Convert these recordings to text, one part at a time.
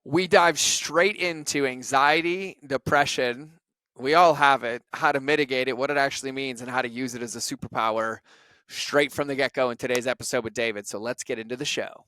We dive straight into anxiety, depression. We all have it, how to mitigate it, what it actually means, and how to use it as a superpower straight from the get go in today's episode with David. So let's get into the show.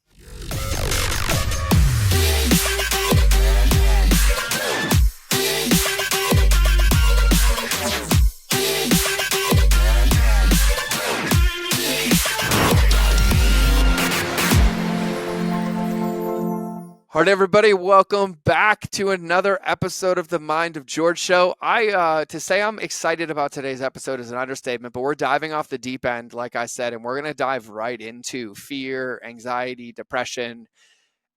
All right, everybody, welcome back to another episode of the Mind of George show. To say I'm excited about today's episode is an understatement, but we're diving off the deep end, like I said, and we're going to dive right into fear, anxiety, depression,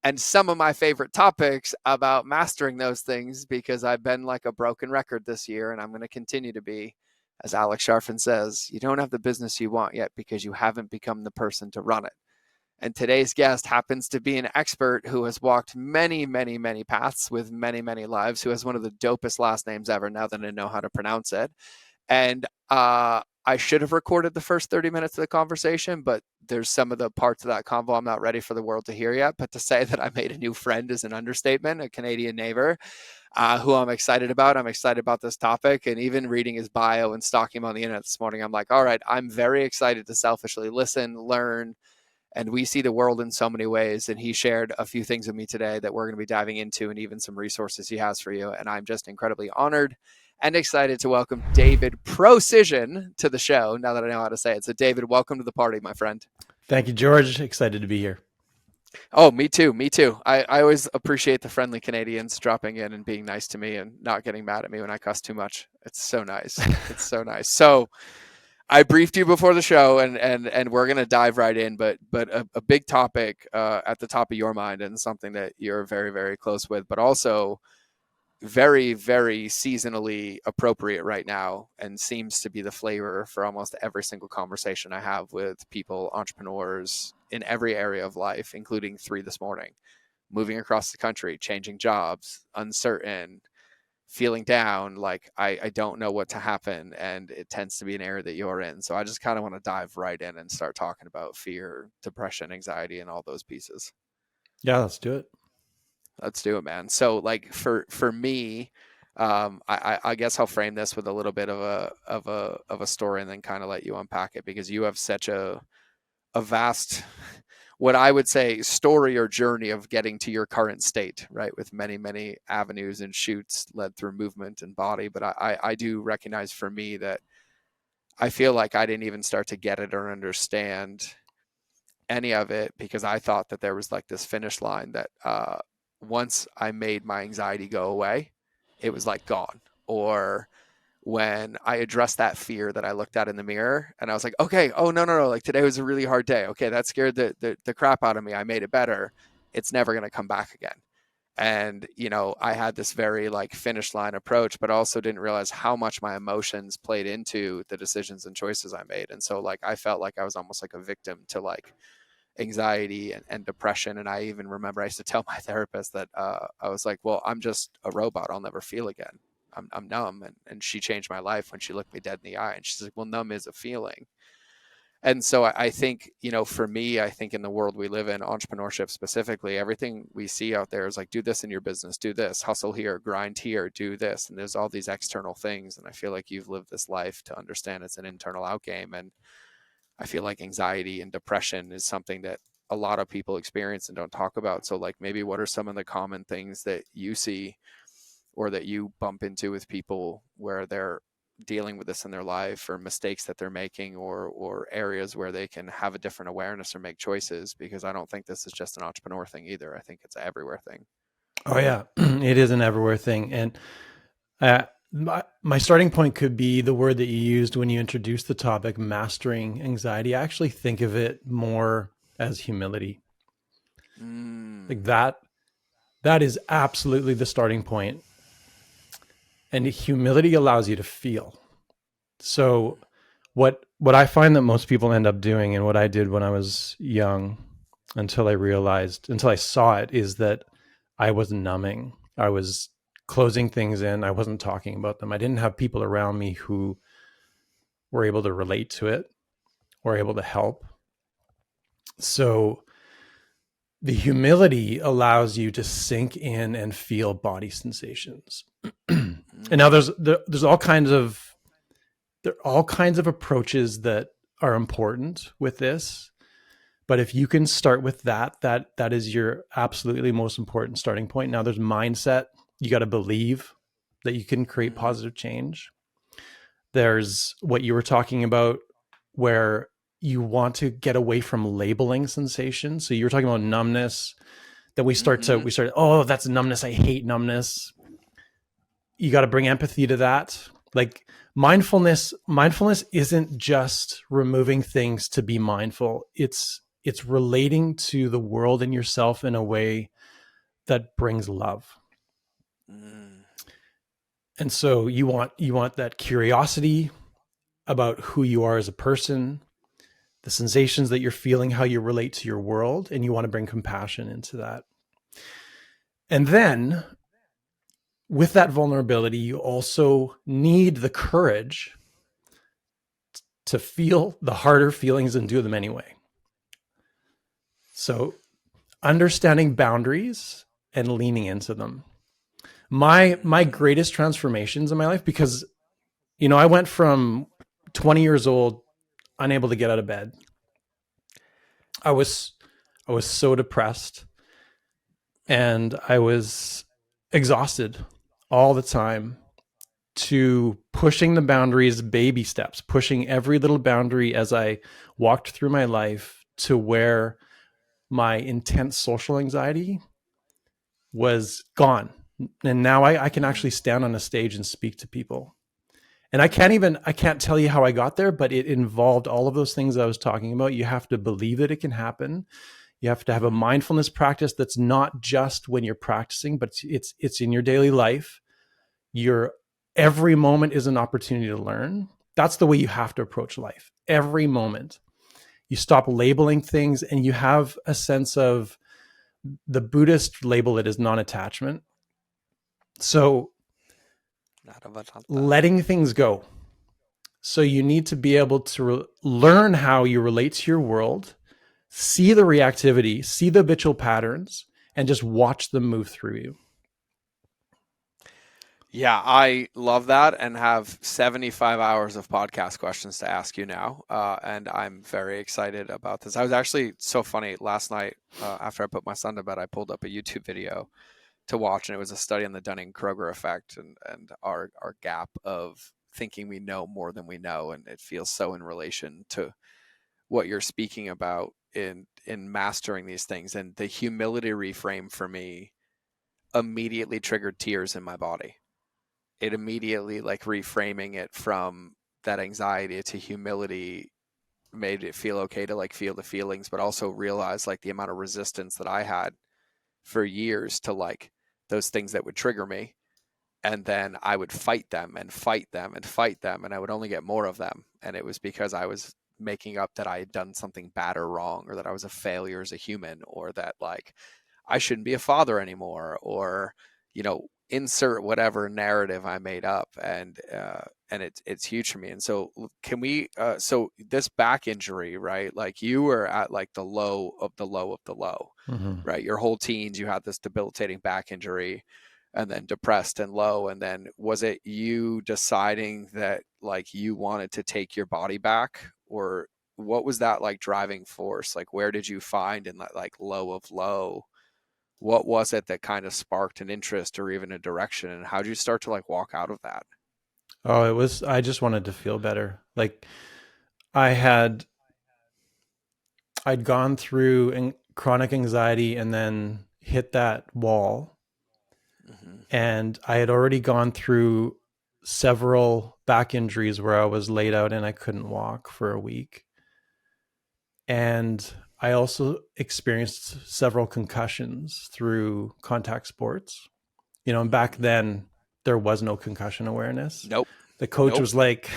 and some of my favorite topics about mastering those things because I've been like a broken record this year, and I'm going to continue to be. As Alex Sharfin says, you don't have the business you want yet because you haven't become the person to run it. And today's guest happens to be an expert who has walked many, many, many paths with many, many lives, who has one of the dopest last names ever now that I know how to pronounce it. And I should have recorded the first 30 minutes of the conversation, but there's some of the parts of that convo I'm not ready for the world to hear yet. But to say that I made a new friend is an understatement, a Canadian neighbor who I'm excited about. I'm excited about this topic. And even reading his bio and stalking him on the internet this morning, I'm like, all right, I'm very excited to selfishly listen, learn, and we see the world in so many ways. And he shared a few things with me today that we're going to be diving into, and even some resources he has for you. And I'm just incredibly honored and excited to welcome David Procyshyn to the show, now that I know how to say it. So David, welcome to the party, my friend. Thank you, George. Excited to be here. Oh, me too. Me too. I always appreciate the friendly Canadians dropping in and being nice to me and not getting mad at me when I cuss too much. It's so nice. It's so nice. So I briefed you before the show, and we're gonna dive right in. But a big topic at the top of your mind, and something that you're very, very close with, but also very, very seasonally appropriate right now, and seems to be the flavor for almost every single conversation I have with people, entrepreneurs in every area of life, including 3 this morning, moving across the country, changing jobs, uncertain, feeling down, like I don't know what to happen, and it tends to be an area that you're in. So I just kind of want to dive right in and start talking about fear, depression, anxiety, and all those pieces. Yeah, let's do it. Let's do it, man. So like for me, I guess I'll frame this with a little bit of a story, and then kind of let you unpack it, because you have such a vast, what I would say, story or journey of getting to your current state, right? With many, many avenues and shoots led through movement and body. But I do recognize for me that I feel like I didn't even start to get it or understand any of it, because I thought that there was like this finish line that once I made my anxiety go away, it was like gone. Or when I addressed that fear that I looked at in the mirror, and I was like, okay, oh, no, like today was a really hard day. Okay, that scared the crap out of me. I made it better. It's never going to come back again. And, I had this very like finish line approach, but also didn't realize how much my emotions played into the decisions and choices I made. And so like, I felt like I was almost like a victim to like anxiety and depression. And I even remember I used to tell my therapist that I was like, well, I'm just a robot. I'll never feel again. I'm numb. And she changed my life when she looked me dead in the eye. And she's like, well, numb is a feeling. And so I think, for me, I think in the world we live in, entrepreneurship specifically, everything we see out there is like, do this in your business, do this, hustle here, grind here, do this. And there's all these external things. And I feel like you've lived this life to understand it's an internal outgame. And I feel like anxiety and depression is something that a lot of people experience and don't talk about. So like, maybe what are some of the common things that you see or that you bump into with people where they're dealing with this in their life, or mistakes that they're making, or areas where they can have a different awareness or make choices? Because I don't think this is just an entrepreneur thing either. I think it's an everywhere thing. Oh yeah, it is an everywhere thing. And my starting point could be the word that you used when you introduced the topic, mastering anxiety. I actually think of it more as humility. Like that is absolutely the starting point. And humility allows you to feel. So what I find that most people end up doing, and what I did when I was young, until I saw it, is that I was numbing. I was closing things in. I wasn't talking about them. I didn't have people around me who were able to relate to it or able to help. So The humility allows you to sink in and feel body sensations. And now Mm, there's all kinds of approaches that are important with this. But if you can start with that is your absolutely most important starting point. Now there's mindset. You got to believe that you can create mhm, positive change. There's what you were talking about where you want to get away from labeling sensation. So you were talking about numbness, that mhm, we start, oh, that's numbness. I hate numbness. You got to bring empathy to that. Like mindfulness isn't just removing things to be mindful. It's relating to the world and yourself in a way that brings love. mm, And so you want that curiosity about who you are as a person, the sensations that you're feeling, how you relate to your world, and you want to bring compassion into that. And then with that vulnerability, you also need the courage to feel the harder feelings and do them anyway. So, understanding boundaries and leaning into them. My mhm, greatest transformations in my life, because I went from 20 years old unable to get out of bed. I was I was so depressed and I was exhausted all the time, to pushing the boundaries, baby steps, pushing every little boundary as I walked through my life, to where my intense social anxiety was gone. And now I can mm, actually stand on a stage and speak to people. And I can't tell you how I got there, but it involved all of those things I was talking about. You have to believe that it can happen. You have to have a mhm, mindfulness practice that's not just when you're practicing, but it's in your daily life. Your every moment is an opportunity to learn. That's the way you have to approach life. Every moment. You stop labeling things and you have a sense of, the Buddhist label it as non-attachment. So Naravadanta. letting things go. So you need to be able to learn how you relate to your world, see the reactivity, see the habitual patterns, and just watch them move through you. Yeah, I love that and have 75 hours of podcast questions to ask you now. And I'm very excited about this. I was actually so funny last night after I put my son to bed, I pulled up a YouTube video to watch, and it was a study on the Dunning-Kruger effect and our gap of thinking we know more than we know. And it feels so in relation to what you're speaking about in mastering these things. And the humility reframe for me immediately triggered tears in my body. It immediately, like, reframing it from that anxiety to humility, made it feel okay to like feel the feelings, but also realize like the amount of resistance that I had for years to like those things that would trigger me. And then I would fight them and fight them and fight them, and I would only get more of them. And it was because I was making up that I had done something bad or wrong, or that I was a failure as a human, or that like I shouldn't be a father anymore, or insert whatever narrative I made up, and it's huge for me. And so can we? So this back injury, right? Like you were at like the low of the low of the low, Mm-hmm. right? Your whole teens, you had this debilitating back injury, and then depressed and low. And then was it you deciding that like you wanted to take your body back, or what was that like driving force? Like where did you find in that like low of low? What was it that kind of sparked an interest or even a direction, and how did you start to like walk out of that? Oh, I just wanted to feel better. Like I had, I'd gone through chronic anxiety and then hit that wall. Mm-hmm. And I had already gone through several back injuries where I was laid out and I couldn't walk for a week. And I also experienced several concussions through contact sports. And back Mm-hmm. then there was no concussion awareness. Nope. The coach Nope. was like,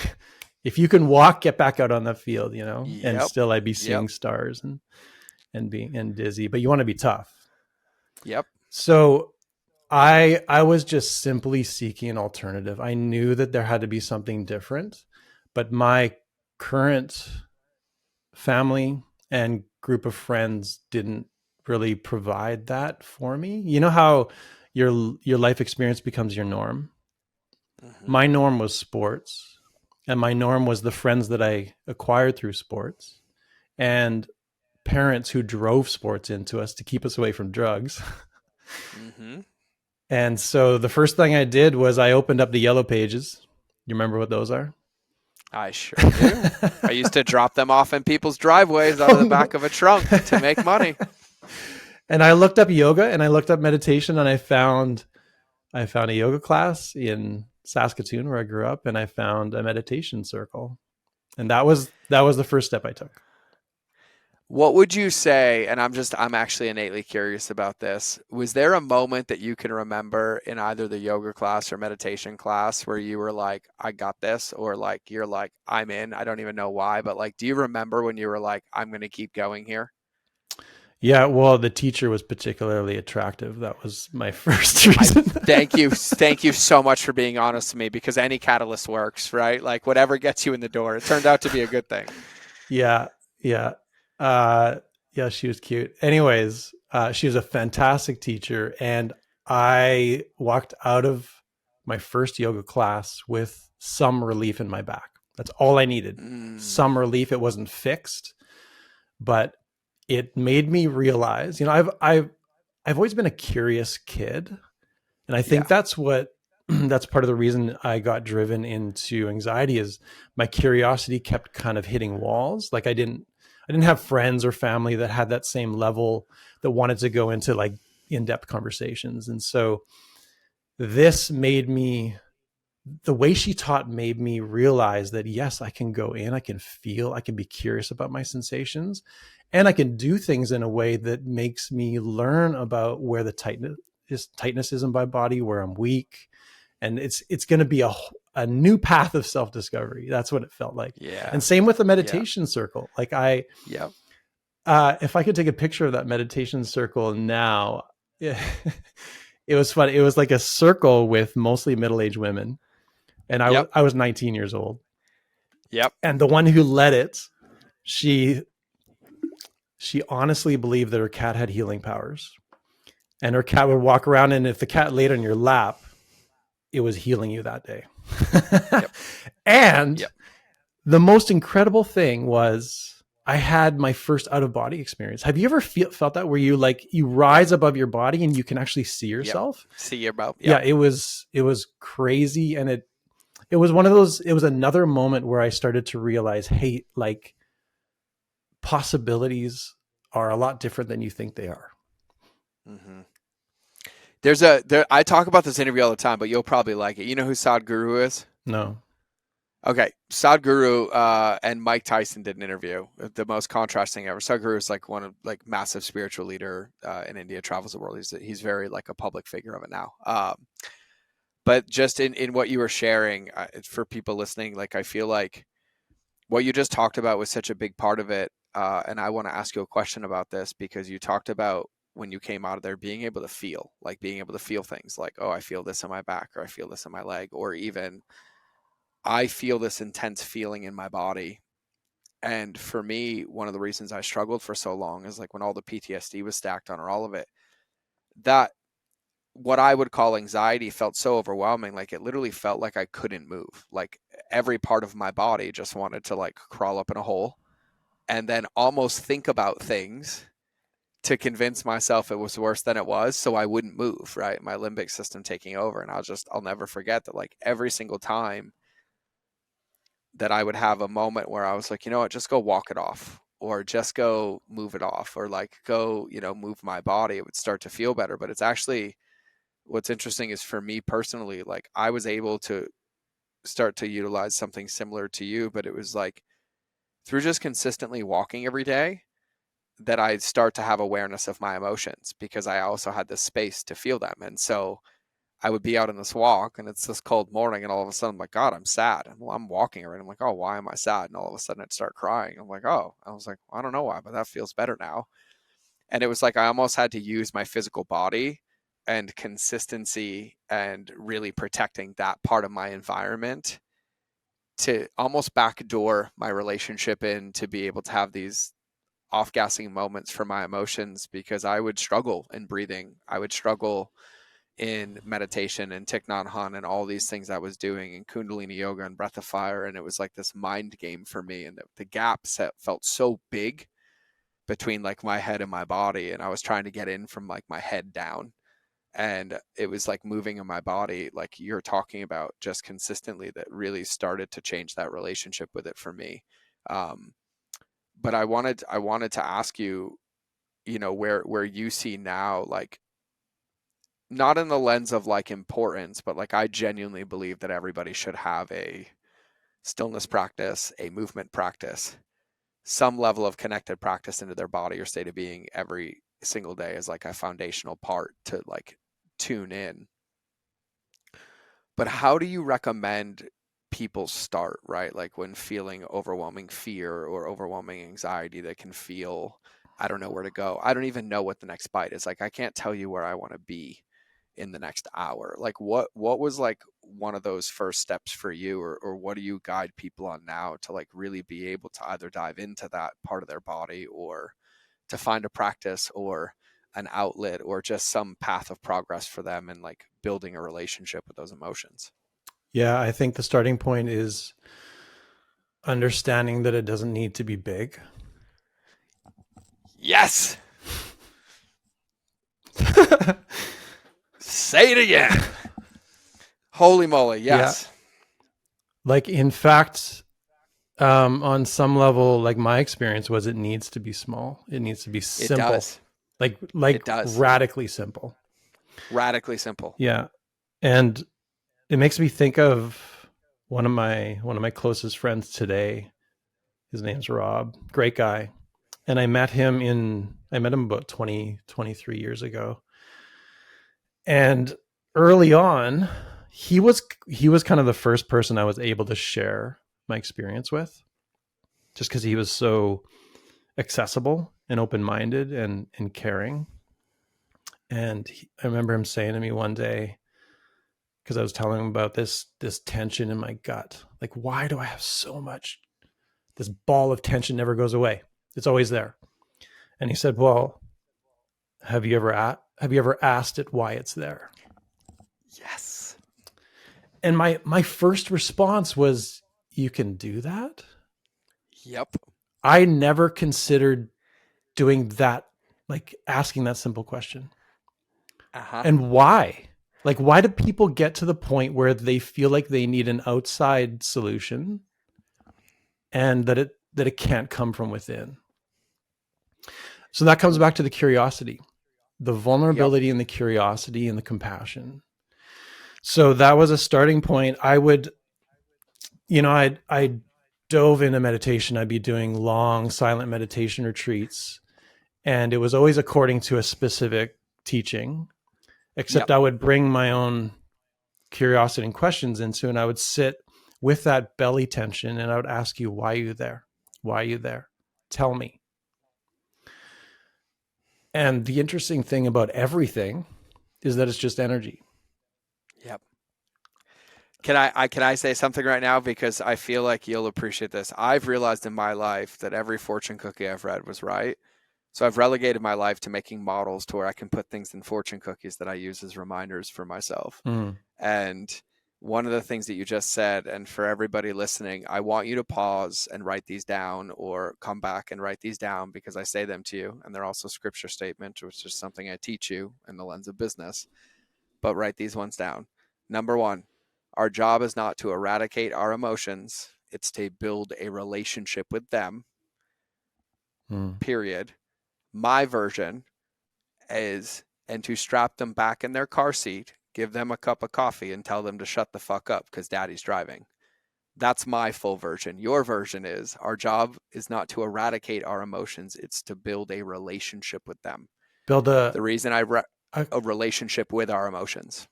if you can walk, get back out on the field, and Yep. still I'd be Yep. seeing stars and being and dizzy, but you want to be tough. Yep. So I was just simply seeking an alternative. I knew that there had to be something different, but my current family and group of friends didn't really provide that for me. You know how your life experience becomes your norm? Hmm. My norm was sports, and my norm was the friends that I acquired through sports, and parents who drove sports into us to keep us away from drugs. Hmm. And so the first thing I did was I opened up the yellow pages. You remember what those are? I sure do. I used to drop them off in people's driveways out Oh of the no. back of a trunk to make money. And I looked up yoga and I looked up meditation, and I found a yoga class in Saskatoon where I grew up, and I found a meditation circle. And that was the first step I took. What would you say, and I'm actually innately curious about this, was there a moment that you can remember in either the yoga class or meditation class where you were like, I got this, or like you're like, I'm in, I don't even know why, but like, do you remember when you were like, I'm going to keep going here? Yeah, well, the teacher was particularly attractive. That was my first I reason. thank you so much for being honest to me because any catalyst works, right? Like whatever gets you in the door, it turned out to be a good thing. Yeah, yeah, uh, yeah. She was cute. Anyways, she was a fantastic teacher, and I walked out of my first yoga class with some relief in my back. That's all I needed. Mm, Some relief. It wasn't fixed, but it made me realize. I've always been a curious kid, and I think yeah. that's what that's part of the reason I got driven into anxiety is my curiosity kept kind of hitting walls. Like I didn't have friends or family that had that same level that wanted to go into like in-depth conversations. And so this made me the way she taught made me realize that yes, I can go in, I can feel, I can be curious about my sensations, and I can do things in a way that makes me learn about where the tightness is in my body, where I'm weak, and it's going to be a new path of self discovery. That's what it felt like. Yeah. And same with the Yeah. meditation circle. Like Yep. if I could take a picture of that meditation circle now, yeah, it was fun. It was like a circle with mostly middle aged women, and Yep. I was 19 years old, Yep. and the one who led it, she she honestly believed that her cat had healing powers, and her cat would walk around, and if the cat laid on your lap, it was healing you that day. Yep. And Yep. the most incredible thing was I had my first out of body experience. Have you ever felt that where you like you Yep. rise above your body and you can actually see Yep. yourself? See your about. Yeah, Yep. it was crazy, and it was one of those. It was another moment where I started to realize, hey, like possibilities are a lot different than you think they are. Hmm. I talk about this interview all the time, but you'll probably like it. You know who Sadhguru is? No. Okay, Sadhguru and Mike Tyson did an interview. The most contrast thing ever. Sadhguru is like one of like massive spiritual leader in India, travels the world. He's very like a public figure of it now. But just in what you were sharing for people listening, like I feel like what you just talked about was such a big part of it. And I want to ask you a question about this because you talked about when you came out of there being able to feel, like being able to feel things like, oh, I feel this in my back, or I feel this in my leg, or even I feel this intense feeling in my body. And for me, one of the reasons I struggled for so long is like when all the PTSD was stacked on or all of it, that what I would call anxiety felt so overwhelming. Like it literally felt like I couldn't move. Like every part of my body just wanted to like crawl up in a hole and then almost think about things to convince myself it was worse than it was so I wouldn't move, right? My limbic system taking over. And I'll never forget that like every single time that I would have a moment where I was like, you know what, just go walk it off or just go move it off or like go, move my body. It would start to feel better. But it's actually what's interesting is for me personally, like I was able to start to utilize something similar to you, but it was like through just consistently walking every day that I start to have awareness of my emotions because I also had this space to feel them. And so I would be out on this walk and it's this cold morning and all of a sudden I'm like, God, I'm sad. And well, I'm walking around. I'm like, oh, why am I sad? And all of a sudden I'd start crying. I'm like, oh, I was like, I don't know why, but that feels better now. And it was like I almost had to use my physical body and consistency and really protecting that part of my environment to almost backdoor my relationship in to be able to have these off-gassing moments for my emotions because I would struggle in breathing. I would struggle in meditation and Thich Nhat Hanh and all these things I was doing in Kundalini yoga and breath of fire. And it was like this mind game for me. And the gaps felt so big between like my head and my body. And I was trying to get in from like my head down. And it was like moving in my body, like you're talking about, just consistently, that really started to change that relationship with it for me. Um, but I wanted to ask you, where you see now, like, not in the lens of like importance, but like I genuinely believe that everybody should have a stillness practice, a movement practice, some level of connected practice into their body or state of being every single day as like a foundational part to like tune in. But how do you recommend people start, right? Like when feeling overwhelming fear or overwhelming anxiety, that can feel, I don't know where to go. I don't even know what the next bite is. Like I can't tell you where I want to be in the next hour. Like what was like one of those first steps for you, or what do you guide people on now to like really be able to either dive into that part of their body, or to find a practice or an outlet, or just some path of progress for them and like building a relationship with those emotions? Yeah, I think the starting point is understanding that it doesn't need to be big. Yes. Say it again. Holy moly. Yeah. Yes. Like, in fact, on some level, like my experience was, it needs to be small. It needs to be It simple, does. like It does. radically simple. Radically simple. Yeah. And it makes me think of one of my closest friends today. His name's Rob, great guy. And I met him about 23 years ago. And early on, he was kind of the first person I was able to share my experience with, just because he was so accessible and open-minded and caring. And I remember him saying to me one day, because I was telling him about this tension in my gut, like, why do I have so much? This ball of tension never goes away. It's always there. And he said, well, have you ever asked it why it's there? Yes. And my first response was, you can do that? Yep. I never considered doing that, like asking that simple question. Uh-huh. And why? Like, why do people get to the point where they feel like they need an outside solution, and that it can't come from within? So that comes back to the curiosity, the Yep. vulnerability and the curiosity and the compassion. So that was a starting point. I dove into meditation. I'd be doing long silent meditation retreats, and it was always according to a specific teaching, except Yep. I would bring my own curiosity and questions into, and I would sit with that belly tension, and I would ask you, why are you there? Why are you there? Tell me. And the interesting thing about everything is that it's just energy. Yep. Can I say something right now, because I feel like you'll appreciate this. I've realized in my life that every fortune cookie I've read was right. So I've relegated my life to making models to where I can put things in fortune cookies that I use as reminders for myself. Mm. And one of the things that you just said, and for everybody listening, I want you to pause and write these down, or come back and write these down, because I say them to you. And they're also scripture statements, which is something I teach you in the lens of business. But write these ones down. Number one, our job is not to eradicate our emotions, it's to build a relationship with them, Mm. period. My version is, and to strap them back in their car seat, give them a cup of coffee, and tell them to shut the fuck up because daddy's driving. That's my full version. Your version is, our job is not to eradicate our emotions, it's to build a relationship with them. Build The a, reason a a relationship with our emotions.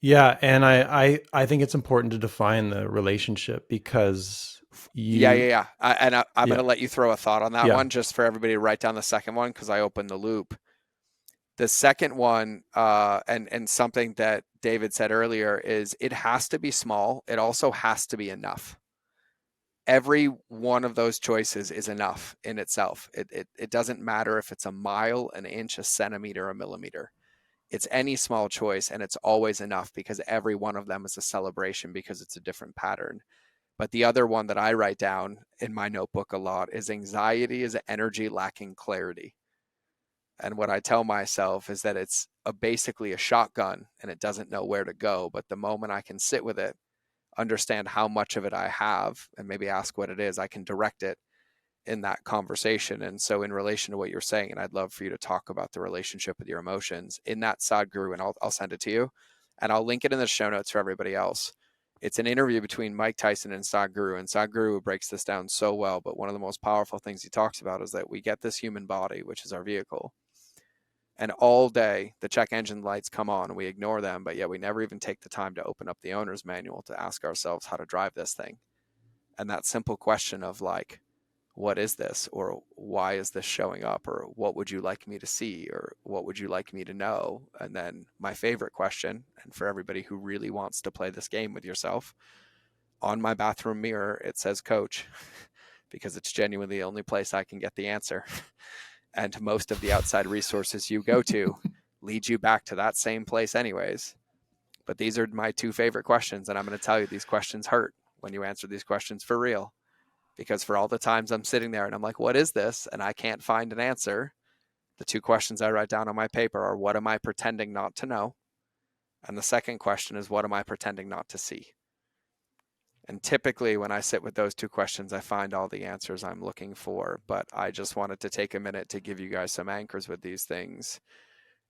Yeah, and I think it's important to define the relationship, because Yeah, you yeah, yeah. I'm going yeah, to let you throw a thought on that yeah. one, just for everybody to write down the second one, because I opened the loop. The second one, and something that David said earlier, is it has to be small. It also has to be enough. every one of those choices is enough in itself. It doesn't matter if it's a mile, an inch, a centimeter, a millimeter. It's any small choice, and it's always enough because every one of them is a celebration because it's a different pattern. But the other one that I write down in my notebook a lot is anxiety is energy lacking clarity. And what I tell myself is that it's basically a shotgun and it doesn't know where to go. But the moment I can sit with it, understand how much of it I have, and maybe ask what it is, I can direct it in that conversation. And so, in relation to what you're saying, and I'd love for you to talk about the relationship with your emotions in that Sadhguru, and I'll send it to you, and I'll link it in the show notes for everybody else. It's an interview between Mike Tyson and Sadhguru breaks this down so well. But one of the most powerful things he talks about is that we get this human body, which is our vehicle, and all day the check engine lights come on and we ignore them, but yet we never even take the time to open up the owner's manual to ask ourselves how to drive this thing. And that simple question of like, what is this? Or why is this showing up? Or what would you like me to see? Or what would you like me to know? And then my favorite question, and for everybody who really wants to play this game with yourself, on my bathroom mirror, it says coach, because it's genuinely the only place I can get the answer. And most of the outside resources you go to lead you back to that same place anyways. But these are my two favorite questions. And I'm going to tell you, these questions hurt when you answer these questions for real. Because for all the times I'm sitting there and I'm like, what is this? And I can't find an answer. The two questions I write down on my paper are, what am I pretending not to know? And the second question is, what am I pretending not to see? And typically when I sit with those two questions, I find all the answers I'm looking for. But I just wanted to take a minute to give you guys some anchors with these things.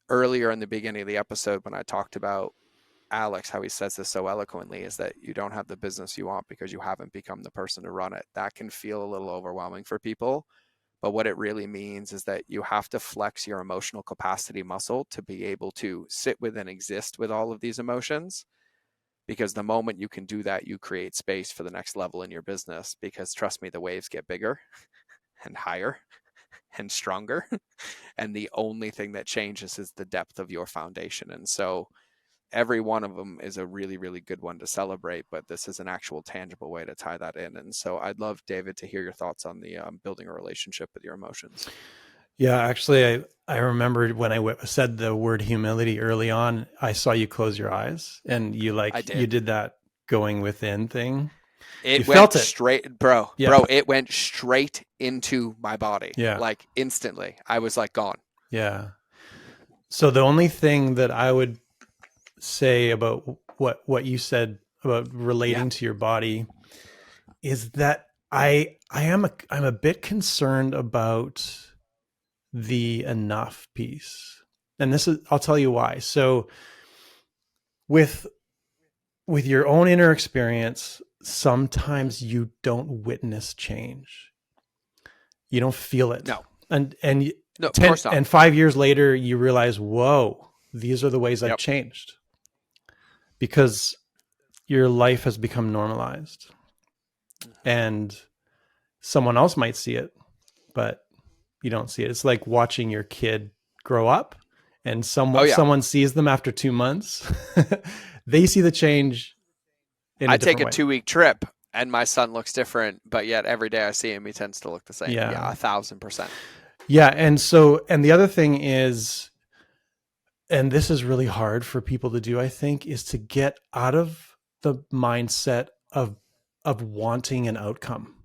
Earlier in the beginning of the episode, when I talked about Alex, how he says this so eloquently, is that you don't have the business you want because you haven't become the person to run it. That can feel a little overwhelming for people. But what it really means is that you have to flex your emotional capacity muscle to be able to sit with and exist with all of these emotions. Because the moment you can do that, you create space for the next level in your business. Because trust me, the waves get bigger and higher and stronger. And the only thing that changes is the depth of your foundation. And so every one of them is a really, really good one to celebrate, but this is an actual tangible way to tie that in. And so I'd love, David, to hear your thoughts on the building a relationship with your emotions. Yeah, actually, I remembered when I said the word humility early on, I saw you close your eyes and I you did. did that going within thing. You It went felt it. straight, Yeah. it went straight into my body, Yeah. like instantly. I was like gone. Yeah. So the only thing that I would say about what you said about Yeah. relating to your body is that I'm a bit concerned about the enough piece. And this is, I'll tell you why. So with your own inner experience, Mm-hmm. sometimes you don't witness change. You don't feel it. No, And no, of 10 course not. and 5 years later you realize, "Whoa, these are the ways I've Yep. changed." Because your life has become normalized. Mm-hmm. And someone else might see it, but you don't see it. It's like watching your kid grow up and Oh, yeah. someone sees them after 2 months. They see the change in a I take different a way. 2 week trip and my son looks different, but yet every day I see him, he tends to look the same. Yeah. Yeah, 1,000%. Yeah. And the other thing is, and this is really hard for people to do, I think, is to get out of the mindset of wanting an outcome.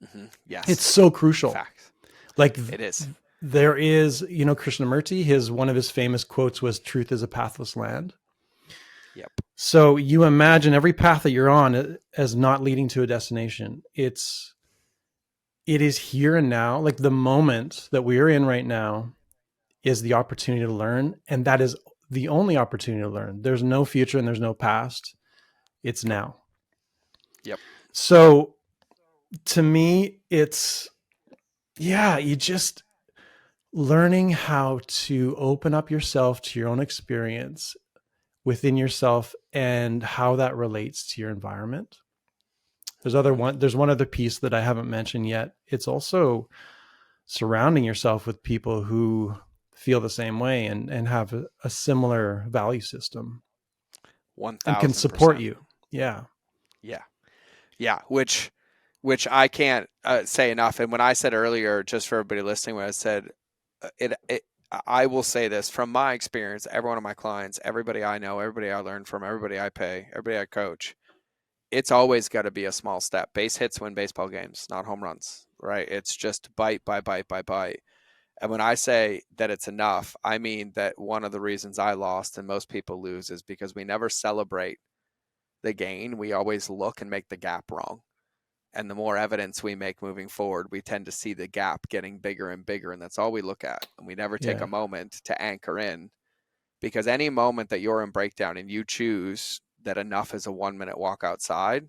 Mm-hmm. It's Yes. so crucial. Facts. Like It is. there is, Krishnamurti, one of his famous quotes was, "Truth is a pathless land." Yep. So you imagine every path that you're on as not leading to a destination. It is here and now. Like the moment that we are in right now is the opportunity to learn, and that is the only opportunity to learn. There's no future and there's no past. It's now. Yep. So to me, it's, yeah, you just learning how to open up yourself to your own experience within yourself and how that relates to your environment. There's one other piece that I haven't mentioned yet. It's also surrounding yourself with people who feel the same way and have a similar value system and can support 1,000%. you. Yeah. Yeah. Yeah. Which which I can't say enough. And when I said earlier, just for everybody listening, when I said it, I will say this from my experience, every one of my clients, everybody I know, everybody I learn from, everybody I pay, everybody I coach, it's always got to be a small step. Base hits win baseball games, not home runs, right? It's just bite by bite by bite. And when I say that it's enough, I mean that one of the reasons I lost and most people lose is because we never celebrate the gain. We always look and make the gap wrong. And the more evidence we make moving forward, we tend to see the gap getting bigger and bigger. And that's all we look at. And we never take Yeah. a moment to anchor in, because any moment that you're in breakdown and you choose that enough is a 1 minute walk outside,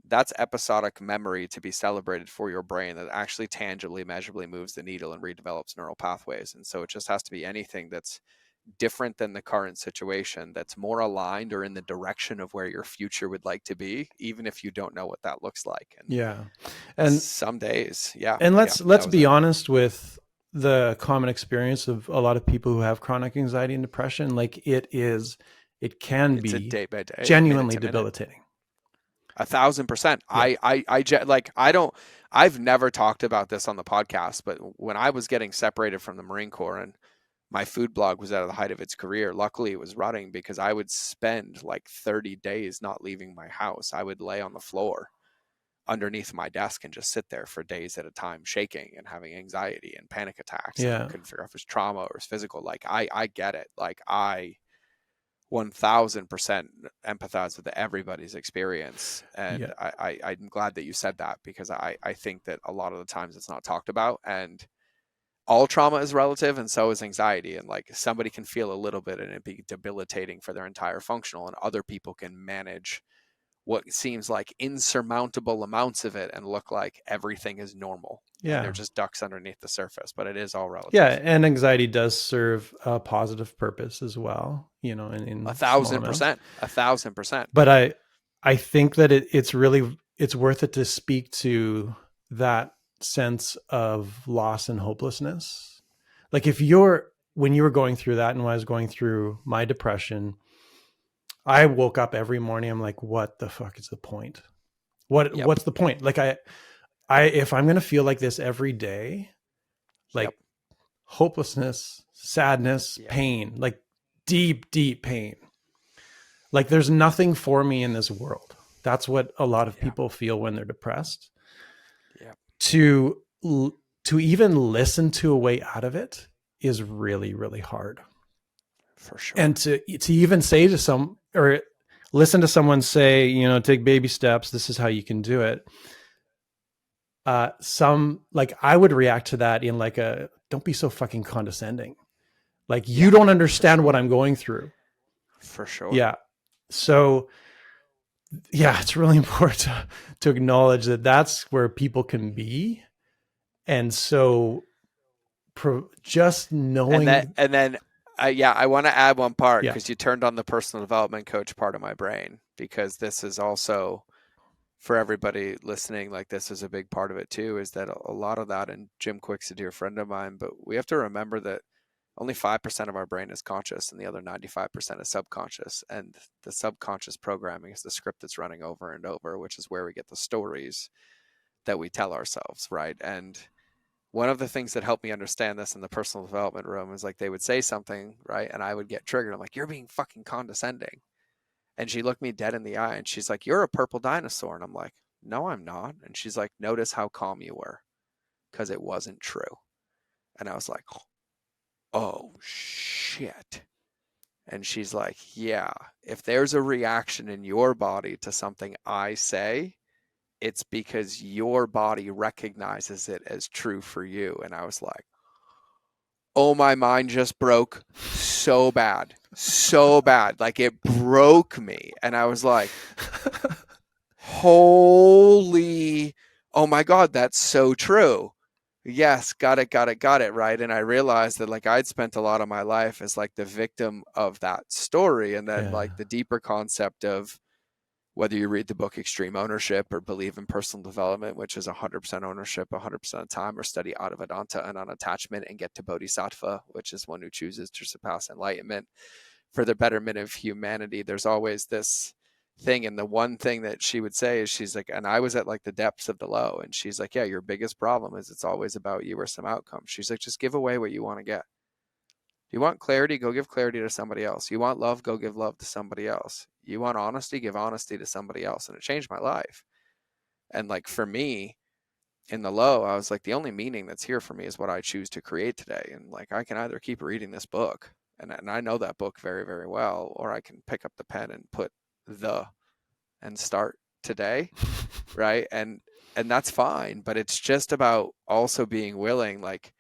that's episodic memory to be celebrated for your brain that actually tangibly, measurably moves the needle and redevelops neural pathways. And so it just has to be anything that's different than the current situation, that's more aligned or in the direction of where your future would like to be, even if you don't know what that looks like. And Yeah. And some days, yeah. let's That was be it. honest with the common experience of a lot of people who have chronic anxiety and depression. Like it can It's a be day by day, minute genuinely to minute. debilitating. 1,000%. Yeah. I've never talked about this on the podcast, but when I was getting separated from the Marine Corps and my food blog was at the height of its career, luckily it was running, because I would spend like 30 days not leaving my house. I would lay on the floor underneath my desk and just sit there for days at a time, shaking and having anxiety and panic attacks. And I Yeah. couldn't figure out if it was trauma or it was physical. Like I get it. Like I 1000% empathize with everybody's experience. And Yeah. I'm glad that you said that, because I think that a lot of the times it's not talked about, and all trauma is relative, and so is anxiety. And like somebody can feel a little bit and it be debilitating for their entire functional, and other people can manage what seems like insurmountable amounts of it and look like everything is normal and they're Yeah. just ducks underneath the surface, but it is all Yeah. relative. And anxiety does serve a positive purpose as well, A in small thousand amounts. percent, 1,000%. But I think that it's worth it to speak to that sense of loss and hopelessness. Like when you were going through that and when I was going through my depression, I woke up every morning. I'm like, what the fuck is the point? Yep. What's the point? Like if I'm going to feel like this every day, Yep. like hopelessness, sadness, Yep. pain, like deep, deep pain. Like there's nothing for me in this world. That's what a lot of Yeah. people feel when they're depressed. Yeah. To even listen to a way out of it is really, really hard. For sure. And to even say to some, or listen to someone say, take baby steps, this is how you can do it. Like I would react to that in like don't be so fucking condescending. Like you don't understand what I'm going through. For sure. Yeah. So yeah, it's really important to acknowledge that that's where people can be. And so just knowing. And then I want to add one part, Yeah. because you turned on the personal development coach part of my brain, because this is also for everybody listening. Like this is a big part of it too, is that a lot of that, and Jim Quick's a dear friend of mine, but we have to remember that only 5% of our brain is conscious and the other 95% is subconscious. And the subconscious programming is the script that's running over and over, which is where we get the stories that we tell ourselves, right? And one of the things that helped me understand this in the personal development room is like they would say something, right? And I would get triggered. I'm like, you're being fucking condescending. And she looked me dead in the eye and she's like, you're a purple dinosaur. And I'm like, no, I'm not. And she's like, notice how calm you were, because it wasn't true. And I was like, oh shit. And she's like, yeah, if there's a reaction in your body to something I say, it's because your body recognizes it as true for you. And I was like, oh, my mind just broke so bad, so bad. Like it broke me. And I was like, holy, oh my God, that's so true. Yes, got it, got it, got it, right? And I realized that like I'd spent a lot of my life as like the victim of that story. And then like the deeper concept of whether you read the book Extreme Ownership or believe in personal development, which is 100% ownership 100% of the time, or study Vedanta and unattachment and get to Bodhisattva, which is one who chooses to surpass enlightenment for the betterment of humanity. There's always this thing. And the one thing that she would say is, she's like, and I was at like the depths of the low, and she's like, yeah, your biggest problem is it's always about you or some outcome. She's like, just give away what you want to get. You want clarity, go give clarity to somebody else. You want love, go give love to somebody else. You want honesty, give honesty to somebody else. And it changed my life. And like for me, in the low, I was like, the only meaning that's here for me is what I choose to create today. And like, I can either keep reading this book, and I know that book very, very well, or I can pick up the pen and put the and start today, right? And that's fine, but it's just about also being willing. Like,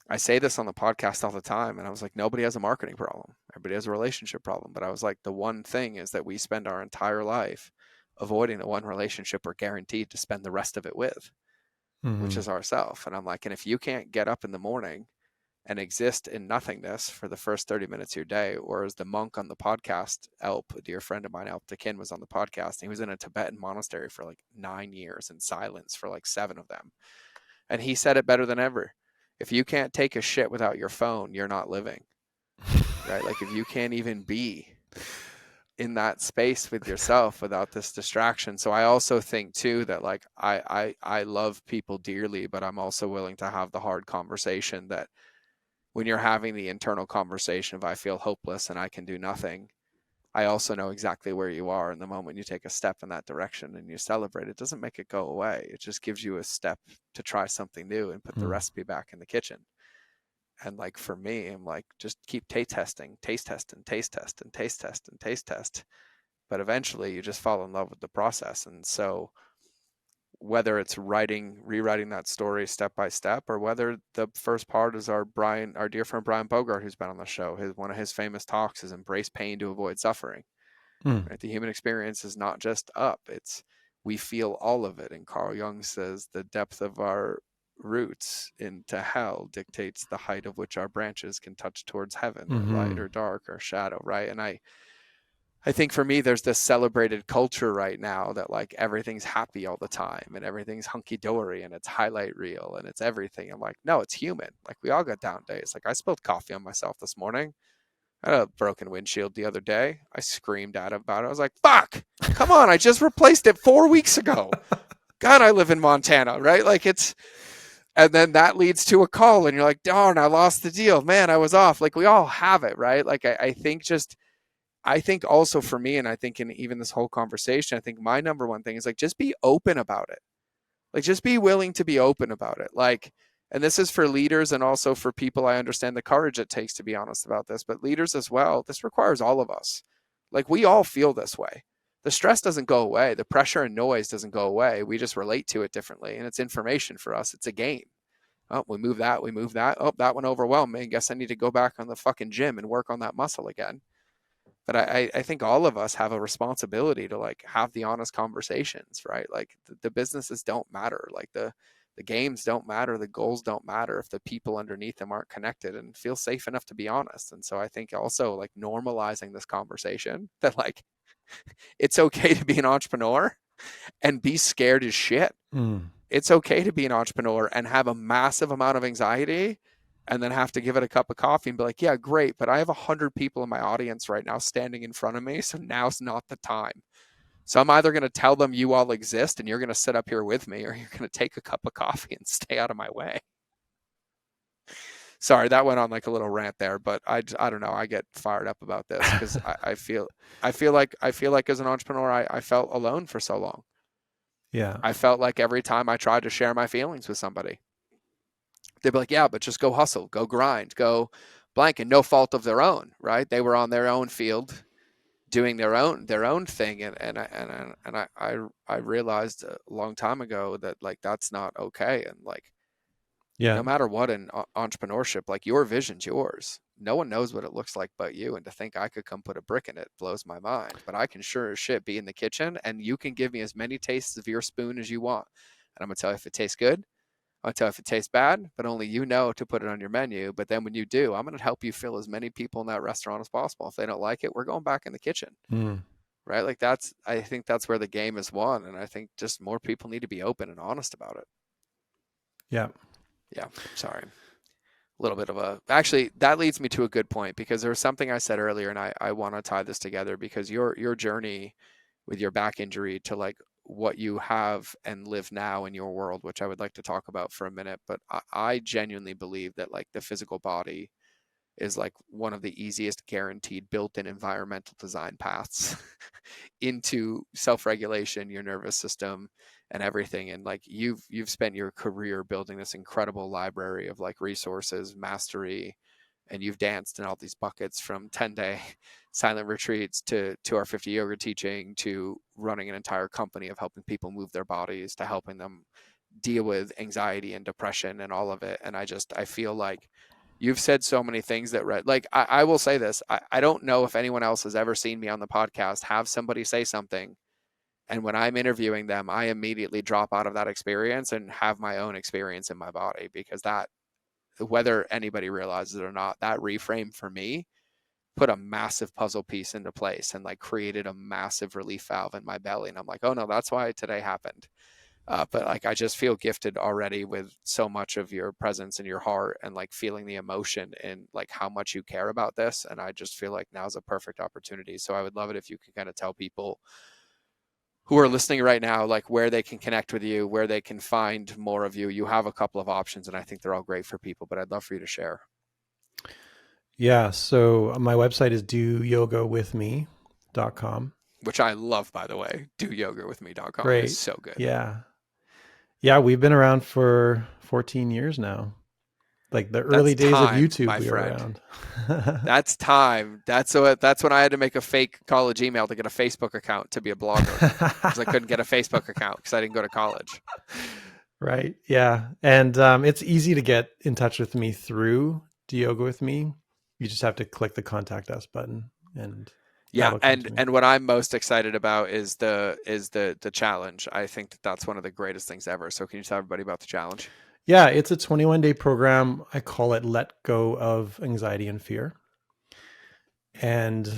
I say this on the podcast all the time, and I was like, nobody has a marketing problem. Everybody has a relationship problem. But I was like, the one thing is that we spend our entire life avoiding the one relationship we're guaranteed to spend the rest of it with, which is ourself. And I'm like, and if you can't get up in the morning and exist in nothingness for the first 30 minutes of your day, or as the monk on the podcast, Elp, a dear friend of mine, Elp Takin, was on the podcast, and he was in a Tibetan monastery for like 9 years in silence for like 7 of them. And he said it better than ever. If you can't take a shit without your phone, you're not living, right? Like if you can't even be in that space with yourself without this distraction. So I also think too that like I love people dearly, but I'm also willing to have the hard conversation that when you're having the internal conversation of I feel hopeless and I can do nothing, I also know exactly where you are. And the moment you take a step in that direction and you celebrate, it doesn't make it go away. It just gives you a step to try something new and put the recipe back in the kitchen. And like for me, I'm like, just keep taste testing, taste test and taste test and taste test and taste test. But eventually you just fall in love with the process. And so whether it's rewriting that story step by step, or whether the first part is our dear friend Brian Bogart, who's been on the show, one of his famous talks is embrace pain to avoid suffering. Right? The human experience is not just up; it's we feel all of it. And Carl Jung says the depth of our roots into hell dictates the height of which our branches can touch towards heaven, or light or dark or shadow. Right? And I think for me, there's this celebrated culture right now that like everything's happy all the time and everything's hunky dory and it's highlight reel and it's everything. I'm like, no, it's human. Like we all got down days. Like I spilled coffee on myself this morning. I had a broken windshield the other day. I screamed at him about it. I was like, fuck, come on. I just replaced it 4 weeks ago. God, I live in Montana, right? Like and then that leads to a call and you're like, darn, I lost the deal. Man, I was off. Like we all have it, right? Like I think also for me, and I think in even this whole conversation, I think my number one thing is like, just be open about it. Like, just be willing to be open about it. Like, and this is for leaders and also for people. I understand the courage it takes to be honest about this, but leaders as well. This requires all of us. Like, we all feel this way. The stress doesn't go away. The pressure and noise doesn't go away. We just relate to it differently. And it's information for us. It's a game. Oh, we move that. We move that. Oh, that one overwhelmed me. Guess I need to go back on the fucking gym and work on that muscle again. But I think all of us have a responsibility to like have the honest conversations, right? Like the businesses don't matter, like the games don't matter, the goals don't matter if the people underneath them aren't connected and feel safe enough to be honest. And so I think also like normalizing this conversation that like it's okay to be an entrepreneur and be scared as shit. It's okay to be an entrepreneur and have a massive amount of anxiety and then have to give it a cup of coffee and be like, yeah, great, but I have 100 people in my audience right now standing in front of me, so now's not the time. So I'm either going to tell them you all exist and you're going to sit up here with me, or you're going to take a cup of coffee and stay out of my way. Sorry, that went on like a little rant there, but I don't know. I get fired up about this because I feel like as an entrepreneur, I felt alone for so long. Yeah. I felt like every time I tried to share my feelings with somebody, they'd be like, yeah, but just go hustle, go grind, go blank, and no fault of their own, right? They were on their own field doing their own thing. And I realized a long time ago that like, that's not okay. And like, Yeah. no matter what in entrepreneurship, like your vision's yours. No one knows what it looks like but you. And to think I could come put a brick in it blows my mind. But I can sure as shit be in the kitchen and you can give me as many tastes of your spoon as you want. And I'm going to tell you if it tastes good. I'll tell you if it tastes bad, but only you know to put it on your menu. But then when you do, I'm going to help you fill as many people in that restaurant as possible. If they don't like it, we're going back in the kitchen, right? Like I think that's where the game is won. And I think just more people need to be open and honest about it. Yeah. Yeah. Sorry. little bit of a, actually, that leads me to a good point, because there was something I said earlier, and I want to tie this together, because your journey with your back injury to like what you have and live now in your world, which I would like to talk about for a minute. But I genuinely believe that like the physical body is like one of the easiest guaranteed built-in environmental design paths into self-regulation, your nervous system and everything. And like you've spent your career building this incredible library of like resources, mastery, and you've danced in all these buckets, from 10-day silent retreats to our 50 yoga teaching, to running an entire company of helping people move their bodies, to helping them deal with anxiety and depression and all of it. And I feel like you've said so many things that like I will say this. I don't know if anyone else has ever seen me on the podcast have somebody say something, and when I'm interviewing them, I immediately drop out of that experience and have my own experience in my body, because that, whether anybody realizes it or not, that reframe for me put a massive puzzle piece into place and like created a massive relief valve in my belly. And I'm like, oh no, that's why today happened. But like, I just feel gifted already with so much of your presence in your heart, and like feeling the emotion and like how much you care about this. And I just feel like now's a perfect opportunity. So I would love it if you could kind of tell people who are listening right now, like where they can connect with you, where they can find more of you. You have a couple of options, and I think they're all great for people, but I'd love for you to share. Yeah. So my website is doyogawithme.com. Which I love, by the way. DoYogaWithMe.com is Great. so good. Yeah. Yeah. We've been around for 14 years now. Like the early That's days of time, YouTube, my we were friend. around. That's time. That's when I had to make a fake college email to get a Facebook account to be a blogger, because I couldn't get a Facebook account because I didn't go to college. Right. Yeah. And it's easy to get in touch with me through Do Yoga With Me. You just have to click the contact us button and Yeah, that'll come and to me. and what I'm most excited about is the challenge. I think that that's one of the greatest things ever. So can you tell everybody about the challenge? Yeah. It's a 21-day program. I call it Let Go of Anxiety and Fear. And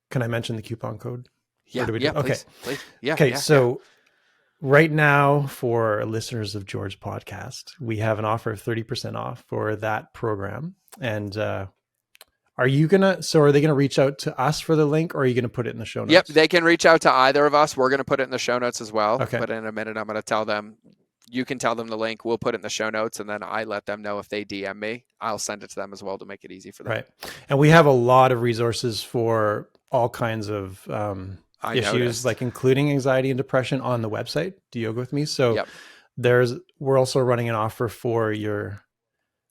can I mention the coupon code? Or Yeah, do we do? yeah, Okay. please. Yeah, Okay. yeah, yeah. So right now, for listeners of George's podcast, we have an offer of 30% off for that program. And so are they gonna reach out to us for the link, or are you gonna put it in the show Yep, notes? they can reach out to either of us. We're going to put it in the show notes as well. Okay. But in a minute, I'm going to tell them, you can tell them the link. We'll put it in the show notes. And then I let them know if they DM me. I'll send it to them as well to make it easy for them. Right. And we have a lot of resources for all kinds of I issues, noticed. like including anxiety and depression on the website, Do Yoga With Me. So Yep. we're also running an offer for your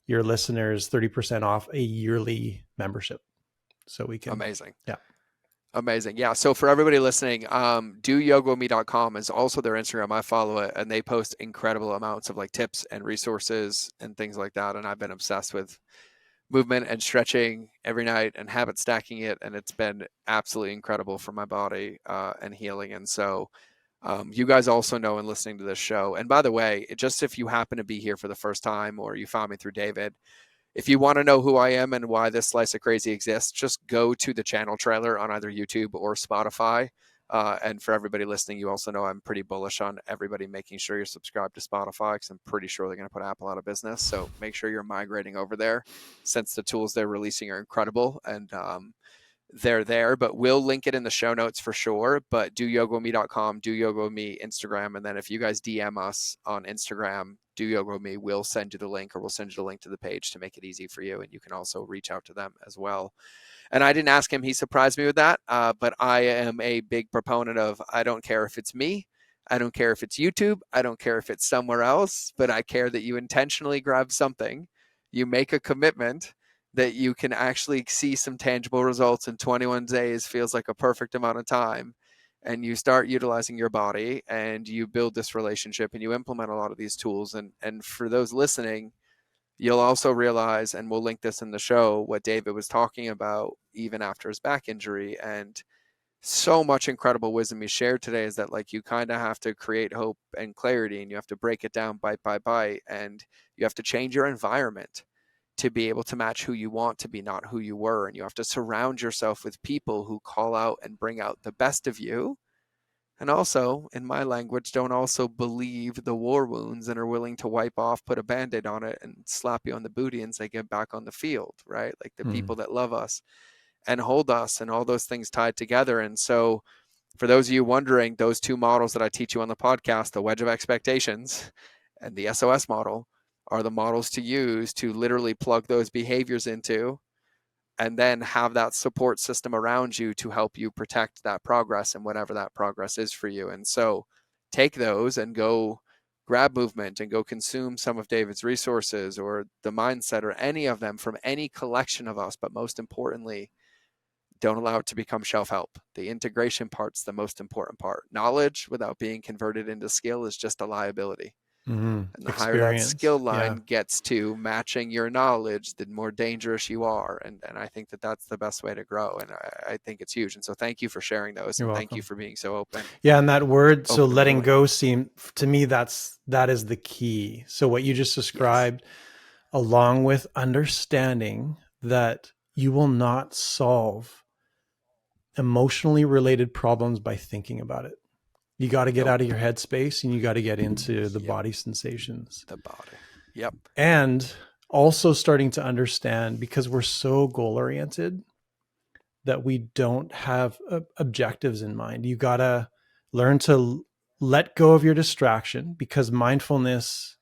listeners, 30% off a yearly membership. So we can, Amazing. yeah. Amazing. Yeah. So for everybody listening, doyogawithme.com is also their Instagram. I follow it, and they post incredible amounts of like tips and resources and things like that. And I've been obsessed with movement and stretching every night and habit stacking it. And it's been absolutely incredible for my body and healing. And so you guys also know in listening to this show, and by the way, just if you happen to be here for the first time or you found me through David, if you want to know who I am and why this slice of crazy exists, just go to the channel trailer on either YouTube or Spotify. And for everybody listening, you also know I'm pretty bullish on everybody making sure you're subscribed to Spotify, because I'm pretty sure they're going to put Apple out of business. So make sure you're migrating over there, since the tools they're releasing are incredible. And they're there, but we'll link it in the show notes for sure. But doyogawithme.com, do yoga with me Instagram, and then if you guys DM us on Instagram, do yoga with me, we'll send you the link, or we'll send you the link to the page to make it easy for you, and you can also reach out to them as well. And I didn't ask him; he surprised me with that. But I am a big proponent of, I don't care if it's me, I don't care if it's YouTube, I don't care if it's somewhere else, but I care that you intentionally grab something, you make a commitment, that you can actually see some tangible results in 21 days, feels like a perfect amount of time, and you start utilizing your body and you build this relationship and you implement a lot of these tools. And for those listening, you'll also realize, and we'll link this in the show, what David was talking about even after his back injury. And so much incredible wisdom he shared today is that like you kind of have to create hope and clarity, and you have to break it down bite by bite, and you have to change your environment to be able to match who you want to be, not who you were. And you have to surround yourself with people who call out and bring out the best of you. And also, in my language, don't also believe the war wounds and are willing to wipe off, put a band-aid on it, and slap you on the booty and say, get back on the field, right? Like the Mm. people that love us and hold us and all those things tied together. And so, for those of you wondering, those two models that I teach you on the podcast, the wedge of expectations and the SOS model, are the models to use to literally plug those behaviors into and then have that support system around you to help you protect that progress and whatever that progress is for you. And so take those and go grab movement and go consume some of David's resources or the mindset or any of them from any collection of us. But most importantly, don't allow it to become shelf help. The integration part's the most important part. Knowledge without being converted into skill is just a liability. Hmm. And the higher that Experience. skill line Yeah. gets to matching your knowledge, the more dangerous you are. And I think that that's the best way to grow. And I think it's huge. And so thank you for sharing those. You're And thank you welcome. for being so Yeah, and that word, so open and letting willing. go seem to me that is the key. So what you just Yes. described, along with understanding that you will not solve emotionally related problems by thinking about it. You got to get out Nope. of your headspace and you got to get into the Yep. body sensations. The body. Yep. And also starting to understand, because we're so goal oriented, that we don't have objectives in mind. You got to learn to let go of your distraction, because mindfulness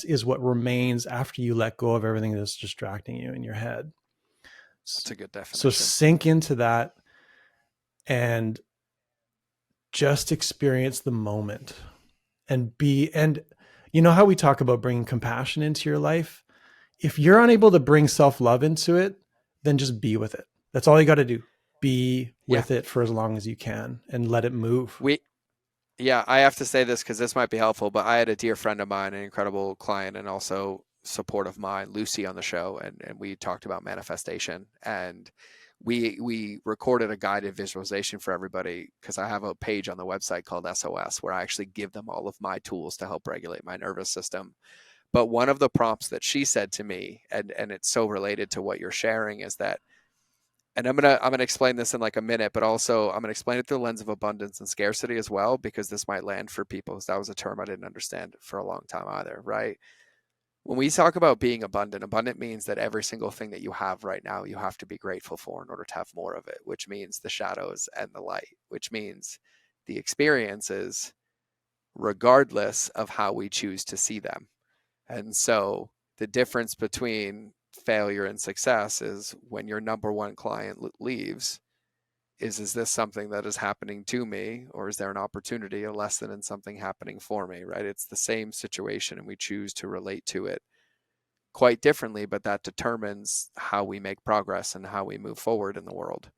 is what remains after you let go of everything that's distracting you in your head. That's a good So definition. sink into that and just experience the moment and you know how we talk about bringing compassion into your life? If you're unable to bring self-love into it, then just be with it. That's all you got to do. Be Yeah. with it for as long as you can and let it move. We, yeah, I have to say this because this might be helpful, but I had a dear friend of mine, an incredible client and also support of mine, Lucy, on the show, and we talked about manifestation. And we recorded a guided visualization for everybody because I have a page on the website called SOS where I actually give them all of my tools to help regulate my nervous system. But one of the prompts that she said to me, and it's so related to what you're sharing, is that, and I'm gonna explain this in like a minute, but also I'm gonna explain it through the lens of abundance and scarcity as well, because this might land for people, because that was a term I didn't understand for a long time either, right? When we talk about being abundant, abundant means that every single thing that you have right now, you have to be grateful for in order to have more of it, which means the shadows and the light, which means the experiences, regardless of how we choose to see them. And so the difference between failure and success is when your number one client leaves, is this something that is happening to me, or is there an opportunity, a lesson in something happening for me, right? It's the same situation and we choose to relate to it quite differently, but that determines how we make progress and how we move forward in the world.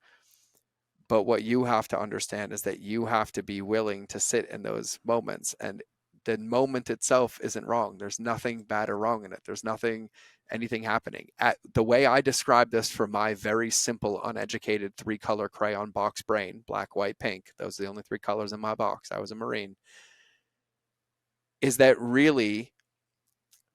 But what you have to understand is that you have to be willing to sit in those moments, and the moment itself isn't wrong. There's nothing bad or wrong in it. There's nothing, anything happening. At the way I describe this for my very simple, uneducated 3-color crayon box brain, black, white, pink, those are the only 3 colors in my box. I was a Marine. Is that really,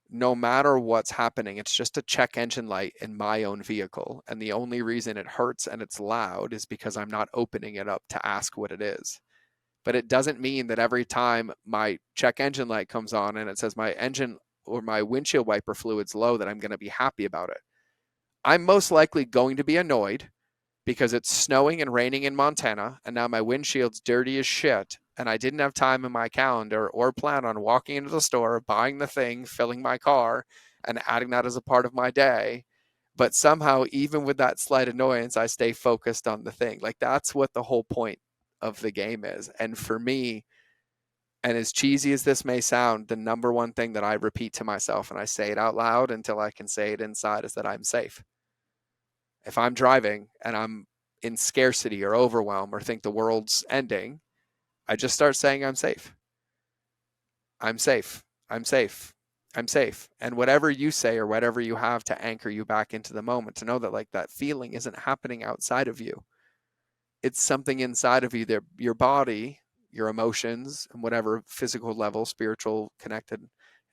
no matter what's happening, it's just a check engine light in my own vehicle. And the only reason it hurts and it's loud is because I'm not opening it up to ask what it is. But it doesn't mean that every time my check engine light comes on and it says my engine or my windshield wiper fluid's low, that I'm going to be happy about it. I'm most likely going to be annoyed because it's snowing and raining in Montana, and now my windshield's dirty as shit, and I didn't have time in my calendar or plan on walking into the store, buying the thing, filling my car, and adding that as a part of my day. But somehow, even with that slight annoyance, I stay focused on the thing. Like, that's what the whole point of the game is. And for me, and as cheesy as this may sound, the number one thing that I repeat to myself, and I say it out loud until I can say it inside, is that I'm safe. If I'm driving and I'm in scarcity or overwhelm or think the world's ending, I just start saying I'm safe. I'm safe. I'm safe. I'm safe. And whatever you say or whatever you have to anchor you back into the moment, to know that like that feeling isn't happening outside of you. It's something inside of you, that your body, your emotions, and whatever physical level, spiritual, connected,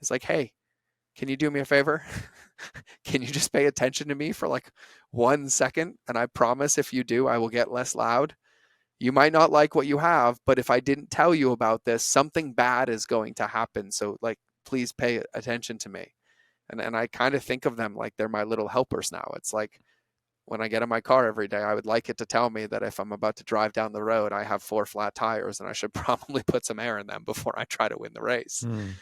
is like, hey, can you do me a favor? Can you just pay attention to me for like 1 second? And I promise if you do, I will get less loud. You might not like what you have, but if I didn't tell you about this, something bad is going to happen. So like, please pay attention to me. And I kind of think of them like they're my little helpers now. It's like when I get in my car every day, I would like it to tell me that if I'm about to drive down the road, I have 4 flat tires and I should probably put some air in them before I try to win the race. Mm.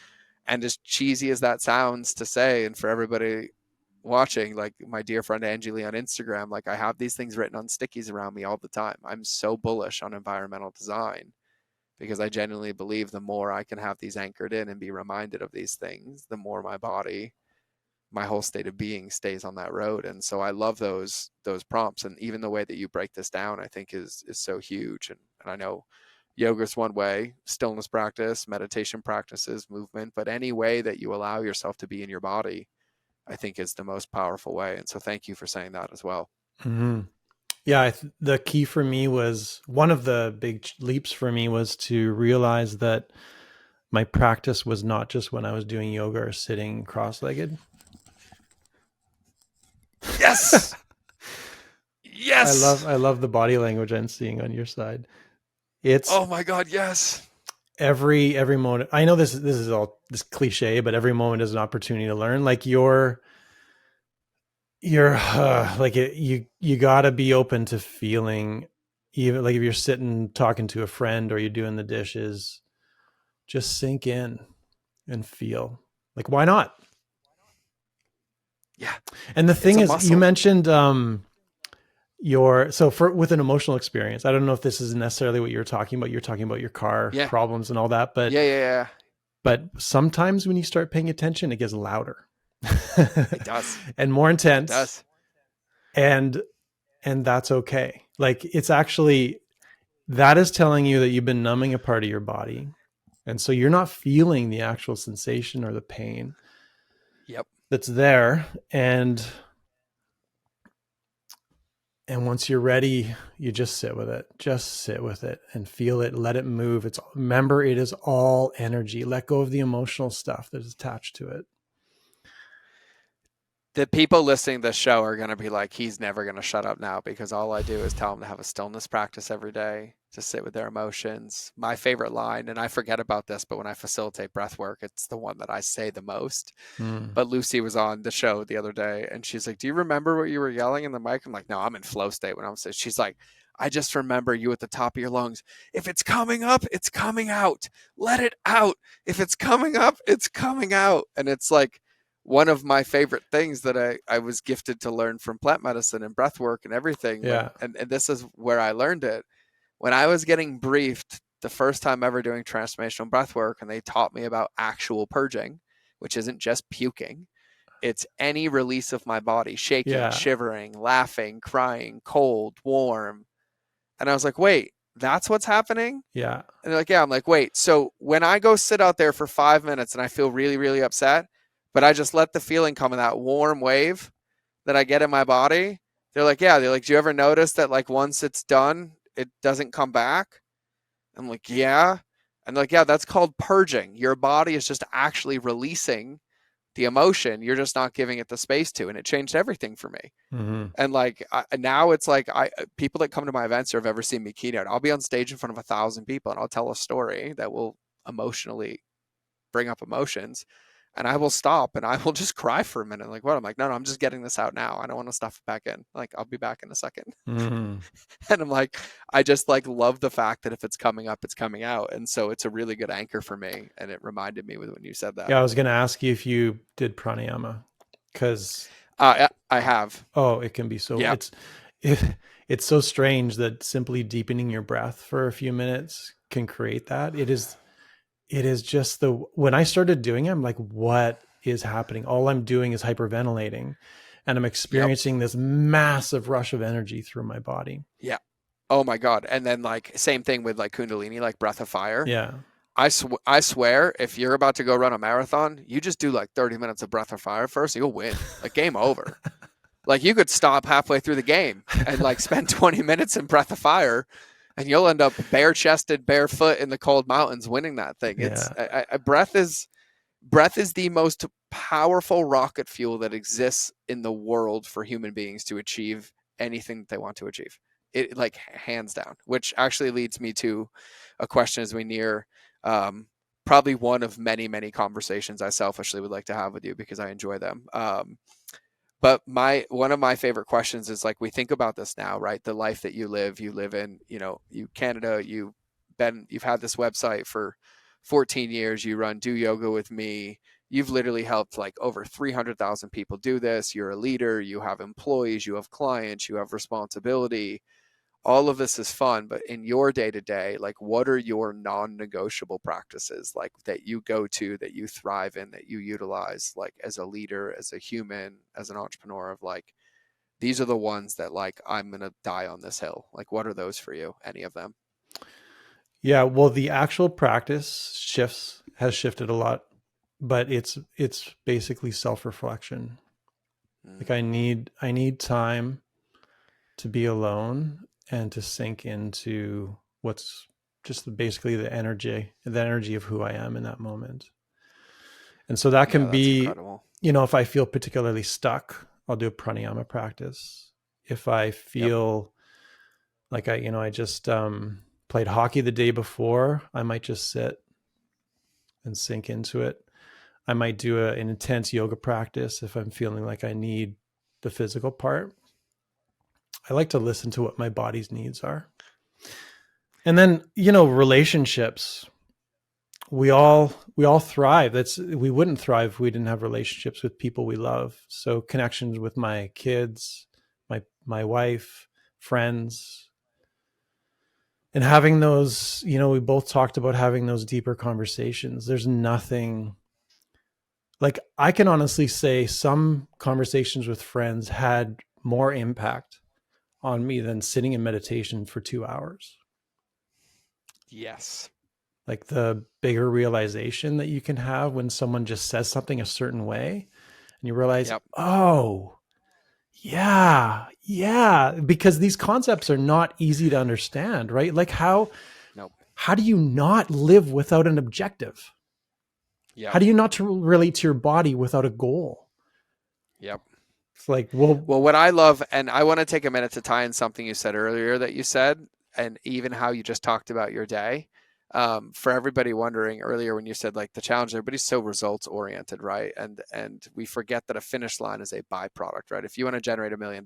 And as cheesy as that sounds to say, and for everybody watching, like my dear friend Angie Lee on Instagram, like I have these things written on stickies around me all the time. I'm so bullish on environmental design because I genuinely believe the more I can have these anchored in and be reminded of these things, the more my body, my whole state of being stays on that road. And so I love those prompts. And even the way that you break this down, I think is so huge. And I know yoga's one way, stillness practice, meditation practices, movement, but any way that you allow yourself to be in your body, I think is the most powerful way. And so thank you for saying that as well. Mm-hmm. Yeah, the key for me was, one of the big leaps for me was to realize that my practice was not just when I was doing yoga or sitting cross-legged. Yes. Yes. I love the body language I'm seeing on your side. It's, oh my God, yes. Every moment. I know this is all this cliche, but every moment is an opportunity to learn. Like you're like you got to be open to feeling, even like if you're sitting talking to a friend or you're doing the dishes, just sink in and feel. Like, why not? Yeah. And the thing is, muscle. you mentioned with an emotional experience, I don't know if this is necessarily what you're talking about. You're talking about your car problems and all that, but yeah. But sometimes when you start paying attention, it gets louder. It does. And more intense. It does. And that's okay. Like, it's actually, that is telling you that you've been numbing a part of your body. And so you're not feeling the actual sensation or the pain. Yep. That's there. And once you're ready, you just sit with it. Just sit with it and feel it. Let it move. Remember, it is all energy. Let go of the emotional stuff that is attached to it. The people listening to this show are going to be like, he's never going to shut up now, because all I do is tell them to have a stillness practice every day, to sit with their emotions. My favorite line, and I forget about this, but when I facilitate breath work, it's the one that I say the most. But Lucy was on the show the other day and she's like, do you remember what you were yelling in the mic? I'm like, no, I'm in flow state when I'm saying. She's like, I just remember you at the top of your lungs. If it's coming up, it's coming out. Let it out. If it's coming up, it's coming out. And it's like one of my favorite things that I was gifted to learn from plant medicine and breath work and everything. Yeah. And this is where I learned it. When I was getting briefed the first time ever doing transformational breath work, and they taught me about actual purging, which isn't just puking. It's any release of my body, shaking, shivering, laughing, crying, cold, warm. And I was like, wait, that's what's happening? Yeah. And they're like, yeah. I'm like, wait, so when I go sit out there for 5 minutes and I feel really, really upset, but I just let the feeling come in that warm wave that I get in my body, they're like, yeah. They're like, do you ever notice that like once it's done, it doesn't come back? I'm like, yeah. And like, yeah, that's called purging. Your body is just actually releasing the emotion. You're just not giving it the space to. And it changed everything for me. Mm-hmm. And like, now it's like, people that come to my events or have ever seen me keynote, I'll be on stage in front of 1,000 people and I'll tell a story that will emotionally bring up emotions. And I will stop and I will just cry for a minute. Like, what? I'm like, no, I'm just getting this out now. I don't want to stuff it back in. Like, I'll be back in a second. Mm-hmm. And I'm like, I just like love the fact that if it's coming up, it's coming out. And so it's a really good anchor for me. And it reminded me when you said that. Yeah, I was going to ask you if you did pranayama, because I have. Oh, it can be so. Yeah. It's so strange that simply deepening your breath for a few minutes can create that. It is just when I started doing it, I'm like, what is happening? All I'm doing is hyperventilating, and I'm experiencing this massive rush of energy through my body. Yeah. Oh my God. And then like same thing with like Kundalini, like breath of fire. Yeah. I swear, if you're about to go run a marathon, you just do like 30 minutes of breath of fire first, you'll win. Like, game over. Like, you could stop halfway through the game and like spend 20 minutes in breath of fire, and you'll end up bare-chested, barefoot in the cold mountains winning that thing. It's breath is the most powerful rocket fuel that exists in the world for human beings to achieve anything that they want to achieve. it like hands down, which actually leads me to a question as we near um, probably one of many, many conversations I selfishly would like to have with you because I enjoy them. But my one of my favorite questions is like we think about this now, right? The life that you live in, you Canada, you've had this website for 14 years, you run Do Yoga with Me. You've literally helped like over 300,000 people do this. You're a leader, you have employees, you have clients, you have responsibility. All of this is fun, but in your day to day, like what are your non-negotiable practices like that you go to, that you thrive in, that you utilize like as a leader, as a human, as an entrepreneur of like these are the ones that like I'm going to die on this hill. Like what are those for you? Any of them? Yeah, well, the actual practice has shifted a lot, but it's basically self-reflection. Like Mm, I need time to be alone and to sink into what's just basically the energy of who I am in that moment. And so that yeah, can that's be, incredible. if I feel particularly stuck, I'll do a pranayama practice. If I Yep. feel like I just played hockey the day before, I might just sit and sink into it. I might do an intense yoga practice if I'm feeling like I need the physical part. I like to listen to what my body's needs are. And then, relationships. We all thrive. We wouldn't thrive if we didn't have relationships with people we love. So connections with my kids, my wife, friends, and having those, we both talked about having those deeper conversations. There's nothing like I can honestly say some conversations with friends had more impact on me than sitting in meditation for 2 hours. Yes. Like the bigger realization that you can have when someone just says something a certain way and you realize, Yep. oh, yeah, yeah, because these concepts are not easy to understand, right? Like Nope. how do you not live without an objective? Yep. How do you not to relate to your body without a goal? Yep. It's like, well, Well, what I love, and I want to take a minute to tie in something you said earlier that you said, and even how you just talked about your day. For everybody wondering earlier when you said like the challenge, everybody's so results oriented, right? And we forget that a finish line is a byproduct, right? If you want to generate $1 million,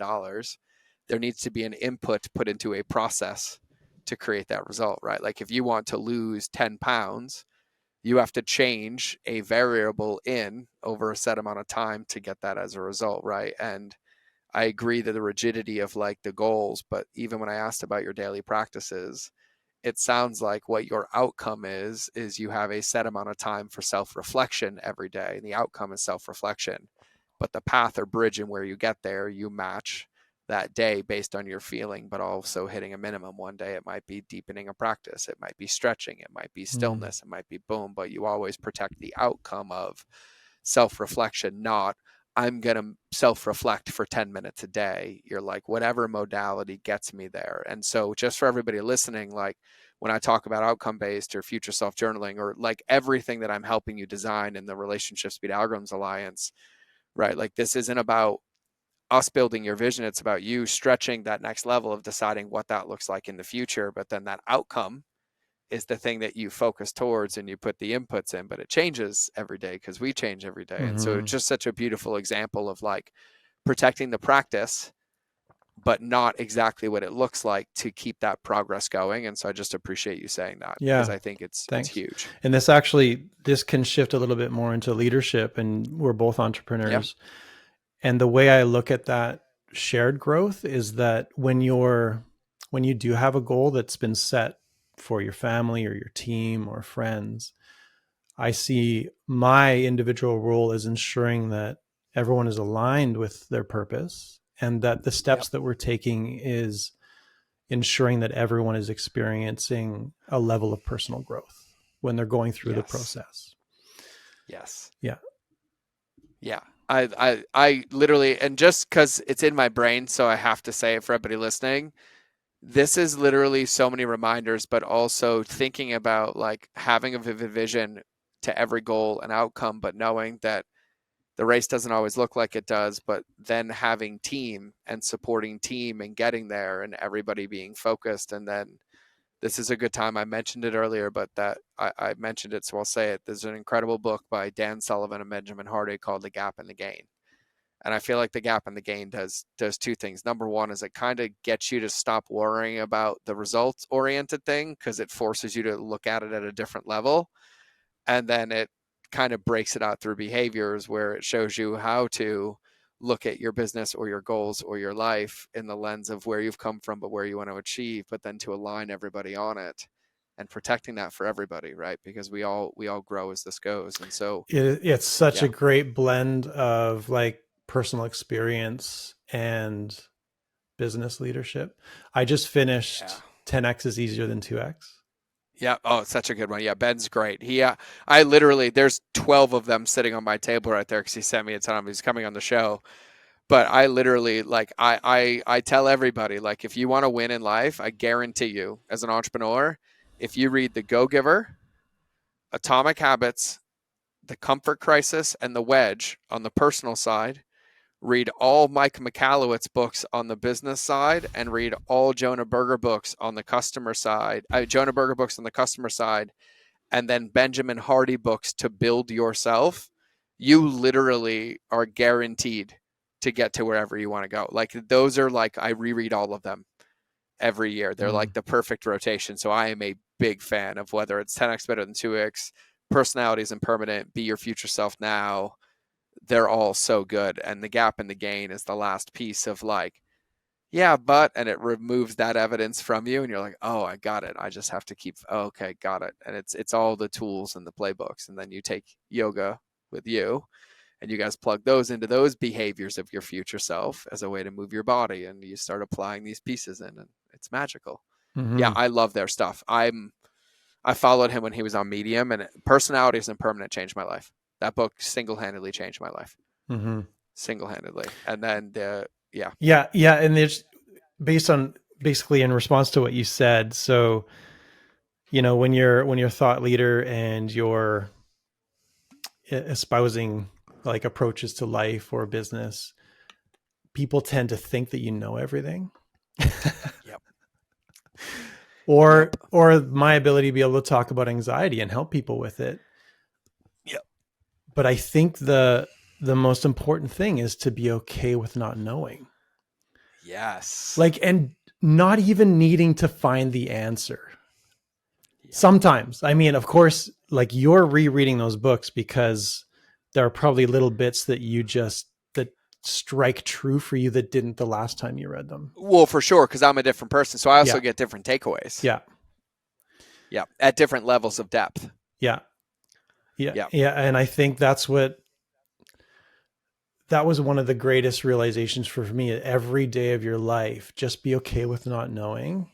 there needs to be an input put into a process to create that result, right? Like if you want to lose 10 pounds, you have to change a variable in over a set amount of time to get that as a result, right? And I agree that the rigidity of like the goals, but even when I asked about your daily practices, it sounds like what your outcome is you have a set amount of time for self-reflection every day, and the outcome is self-reflection. But the path or bridge and where you get there, you match that day based on your feeling, but also hitting a minimum. One day it might be deepening a practice, it might be stretching, it might be mm, stillness, it might be boom, but you always protect the outcome of self-reflection, not I'm going to self-reflect for 10 minutes a day. You're like, whatever modality gets me there. And so just for everybody listening, like when I talk about outcome-based or future self-journaling or like everything that I'm helping you design in the Relationship Speed Algorithms Alliance, right? Like this isn't about us building your vision. It's about you stretching that next level of deciding what that looks like in the future. But then that outcome is the thing that you focus towards and you put the inputs in, but it changes every day because we change every day. And so it's mm-hmm. just such a beautiful example of like protecting the practice, but not exactly what it looks like to keep that progress going. And so I just appreciate you saying that because Yeah, I think it's thanks. huge. And this can shift a little bit more into leadership, and we're both Yeah. entrepreneurs. And the way I look at that shared growth is that when you do have a goal that's been set for your family or your team or friends, I see my individual role as ensuring that everyone is aligned with their purpose and that the Yep. steps that we're taking is ensuring that everyone is experiencing a level of personal growth when they're going through the Yes. process. Yes. Yeah. Yeah. I literally, and just because it's in my brain, so I have to say it for everybody listening, this is literally so many reminders, but also thinking about like having a vivid vision to every goal and outcome, but knowing that The race doesn't always look like it does, but then having team and supporting team and getting there and everybody being focused. And then this is a good time. I mentioned it earlier, but that I mentioned it, so I'll say it. There's an incredible book by Dan Sullivan and Benjamin Hardy called The Gap and the Gain. And I feel like The Gap and the Gain does two things. Number one is it kind of gets you to stop worrying about the results oriented thing, because it forces you to look at it at a different level. And then it kind of breaks it out through behaviors where it shows you how to look at your business or your goals or your life in the lens of where you've come from, but where you want to achieve, but then to align everybody on it and protecting that for everybody, right? Because we all grow as this goes. And so, It's such a yeah, great blend of like personal experience and business leadership. I just yeah, finished 10x is easier than 2x. yeah. Oh, it's such a good one. Yeah, Ben's great. I literally, there's 12 of them sitting on my table right there because he sent me a ton of them. He's coming on the show. But I literally, like, I tell everybody, like, if you want to win in life, I guarantee you, as an entrepreneur, if you read The Go Giver, Atomic Habits, The Comfort Crisis, and The Wedge on the personal side, read all Mike Michalowicz books on the business side, and read all Jonah Berger books on the customer side, Jonah Berger books on the customer side, and then Benjamin Hardy books to build yourself, you literally are guaranteed to get to wherever you want to go. Like, those are, like, I reread all of them every year. They're Mm. like the perfect rotation. So I am a big fan of whether it's 10x better than 2x, personality is impermanent, be your future self now. They're all so good. And The Gap and the Gain is the last piece of, like, yeah, but, and it removes that evidence from you, and you're like, oh, I got it. I just have to keep, oh, okay, got it. And it's all the tools and the playbooks. And then you take yoga with you, and you guys plug those into those behaviors of your future self as a way to move your body, and you start applying these pieces in, and it's magical. Yeah, Hmm. I love their stuff. I followed him when he was on Medium, and Personality is Impermanent changed my life. That book single-handedly changed my life, Hmm. single-handedly. And then yeah, Yeah, yeah, and there's based on basically in response to what you said. So, when you're a thought leader and you're espousing like approaches to life or business, people tend to think that you know everything. yep, or yep, or my ability to be able to talk about anxiety and help people with it. yep. But I think the most important thing is to be okay with not knowing. Yes. Like, and not even needing to find the answer. Yep. Sometimes, I mean, of course, like you're rereading those books because there are probably little bits that you just that strike true for you that didn't the last time you read them. Well, for sure, because I'm a different person, so I also Yeah. get different takeaways. Yeah. Yeah, at different levels of depth. Yeah. Yeah. Yeah. Yeah. And I think that was one of the greatest realizations for me. Every day of your life, just be okay with not knowing,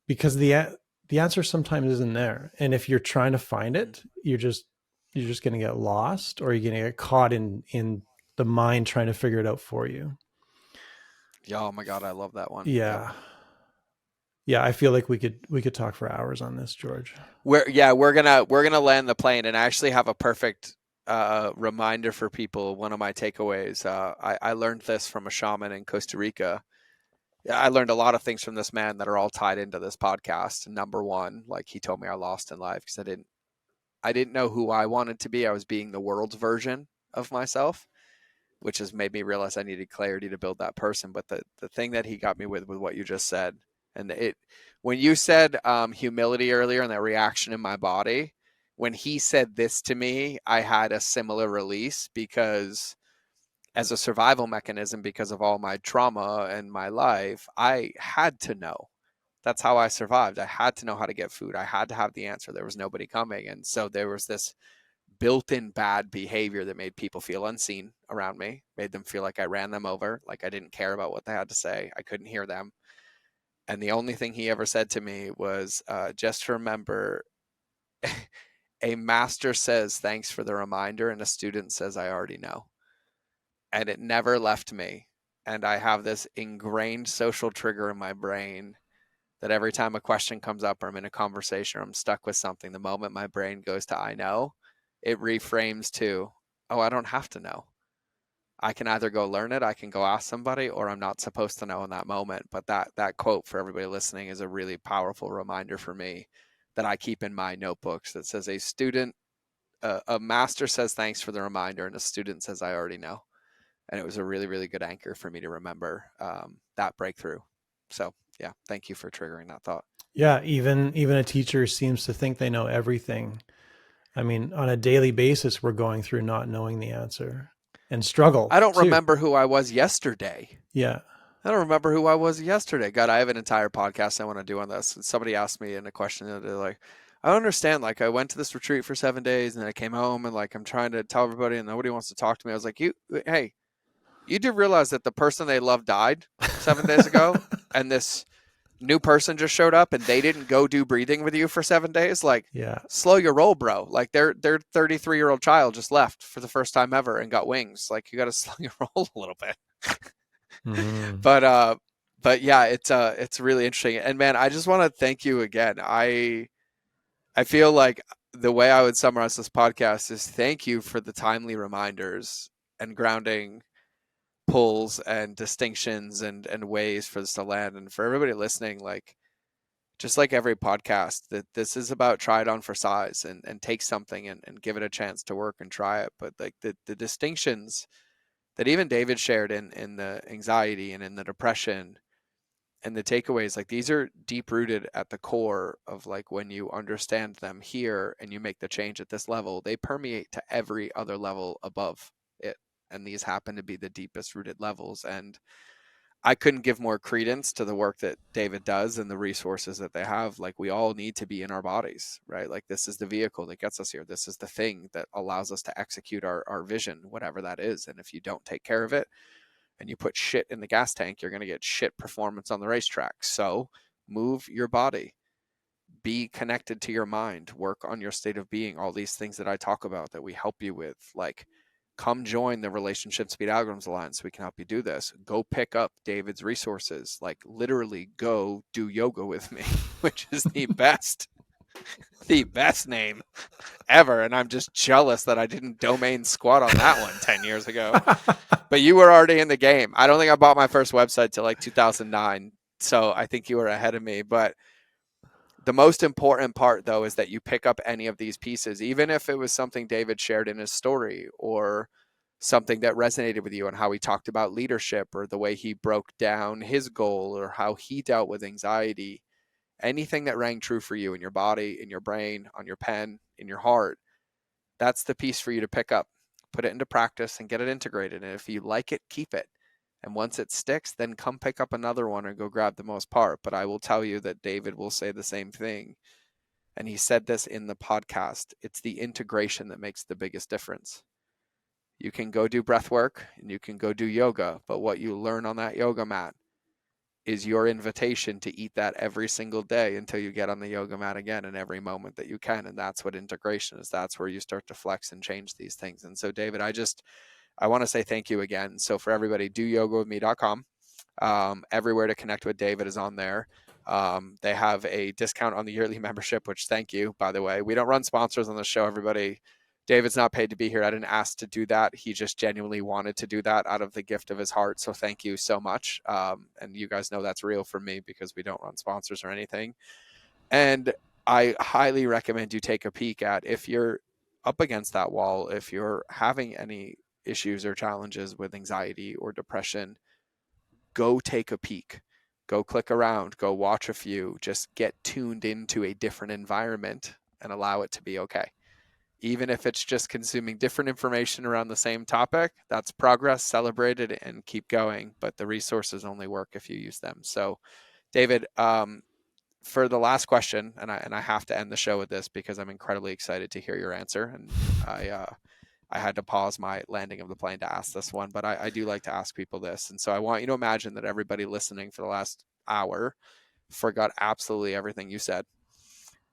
because the answer sometimes isn't there. And if you're trying to find Mm-hmm. it, you're just going to get lost, or you're going to get caught in the mind trying to figure it out for you. Yeah, oh my God, I love that one. Yep. Yeah. Yeah, I feel like we could talk for hours on this, George. We're gonna land the plane, and I actually have a perfect reminder for people. One of my takeaways. I learned this from a shaman in Costa Rica. Yeah, I learned a lot of things from this man that are all tied into this podcast. Number one, like, he told me I lost in life because I didn't know who I wanted to be. I was being the world's version of myself, which has made me realize I needed clarity to build that person. But the thing that he got me with what you just said, and it when you said humility earlier and that reaction in my body, when he said this to me, I had a similar release, because as a survival mechanism, because of all my trauma and my life, I had to know. That's how I survived. I had to know how to get food. I had to have the answer. There was nobody coming. And so there was this built-in bad behavior that made people feel unseen around me, made them feel like I ran them over, like I didn't care about what they had to say. I couldn't hear them. And the only thing he ever said to me was, just remember, a master says thanks for the reminder, and a student says I already know. And it never left me. And I have this ingrained social trigger in my brain that every time a question comes up, or I'm in a conversation, or I'm stuck with something, the moment my brain goes to I know, it reframes to, oh, I don't have to know. I can either go learn it, I can go ask somebody, or I'm not supposed to know in that moment. But that quote for everybody listening is a really powerful reminder for me that I keep in my notebooks that says a master says thanks for the reminder, and a student says I already know. And it was a really, really good anchor for me to remember that breakthrough. So yeah, thank you for triggering that thought. Yeah, even a teacher seems to think they know everything. I mean, on a daily basis, we're going through not knowing the answer and struggle I don't too. remember who I was yesterday. Yeah. I don't remember who I was yesterday. God, I have an entire podcast I want to do on this. And somebody asked me in a question that they're like, I don't understand. Like, I went to this retreat for 7 days and I came home and like I'm trying to tell everybody and nobody wants to talk to me. I was like, hey, you do realize that the person they love died 7 days ago, and this new person just showed up and they didn't go do breathing with you for 7 days? Like, Yeah. slow your roll, bro. Like their 33-year-old child just left for the first time ever and got wings. Like, you got to slow your roll a little bit. Mm-hmm. but yeah, it's really interesting. And man, I just want to thank you again. I feel like the way I would summarize this podcast is thank you for the timely reminders and grounding pulls and distinctions and ways for this to land. And for everybody listening, like, just like every podcast, that this is about try it on for size and take something and give it a chance to work and try it. But like the distinctions that even David shared in the anxiety and in the depression and the takeaways, like, these are deep rooted at the core of, like, when you understand them here and you make the change at this level, they permeate to every other level above it. And these happen to be the deepest rooted levels. And I couldn't give more credence to the work that David does and the resources that they have. Like, we all need to be in our bodies, right? Like, this is the vehicle that gets us here. This is the thing that allows us to execute our vision, whatever that is. And if you don't take care of it and you put shit in the gas tank, you're going to get shit performance on the racetrack. So move your body, be connected to your mind, work on your state of being, all these things that I talk about that we help you with. Like, come join the Relationship Speed Algorithms Alliance. We can help you do this. Go pick up David's resources. Like, literally go do yoga with me, which is the best name ever. And I'm just jealous that I didn't domain squat on that one 10 years ago. But you were already in the game. I don't think I bought my first website till like 2009. So I think you were ahead of me. But the most important part, though, is that you pick up any of these pieces, even if it was something David shared in his story or something that resonated with you and how he talked about leadership or the way he broke down his goal or how he dealt with anxiety. Anything that rang true for you in your body, in your brain, on your pen, in your heart, that's the piece for you to pick up, put it into practice and get it integrated. And if you like it, keep it. And once it sticks, then come pick up another one or go grab the most part. But I will tell you that David will say the same thing. And he said this in the podcast. It's the integration that makes the biggest difference. You can go do breath work and you can go do yoga, but what you learn on that yoga mat is your invitation to eat that every single day until you get on the yoga mat again in every moment that you can. And that's what integration is. That's where you start to flex and change these things. And so, David, I want to say thank you again. So for everybody, doyogawithme.com. Everywhere to connect with David is on there. They have a discount on the yearly membership, which, thank you, by the way. We don't run sponsors on the show, everybody. David's not paid to be here. I didn't ask to do that. He just genuinely wanted to do that out of the gift of his heart. So thank you so much. And you guys know that's real for me because we don't run sponsors or anything. And I highly recommend you take a peek at, if you're up against that wall, if you're having any issues or challenges with anxiety or depression, go take a peek. Go click around, go watch a few, just get tuned into a different environment and allow it to be okay. Even if it's just consuming different information around the same topic, that's progress, celebrate it and keep going. But the resources only work if you use them. So, David, for the last question, and I have to end the show with this because I'm incredibly excited to hear your answer. And I had to pause my landing of the plane to ask this one, but I do like to ask people this. And so I want you to imagine that everybody listening for the last hour forgot absolutely everything you said.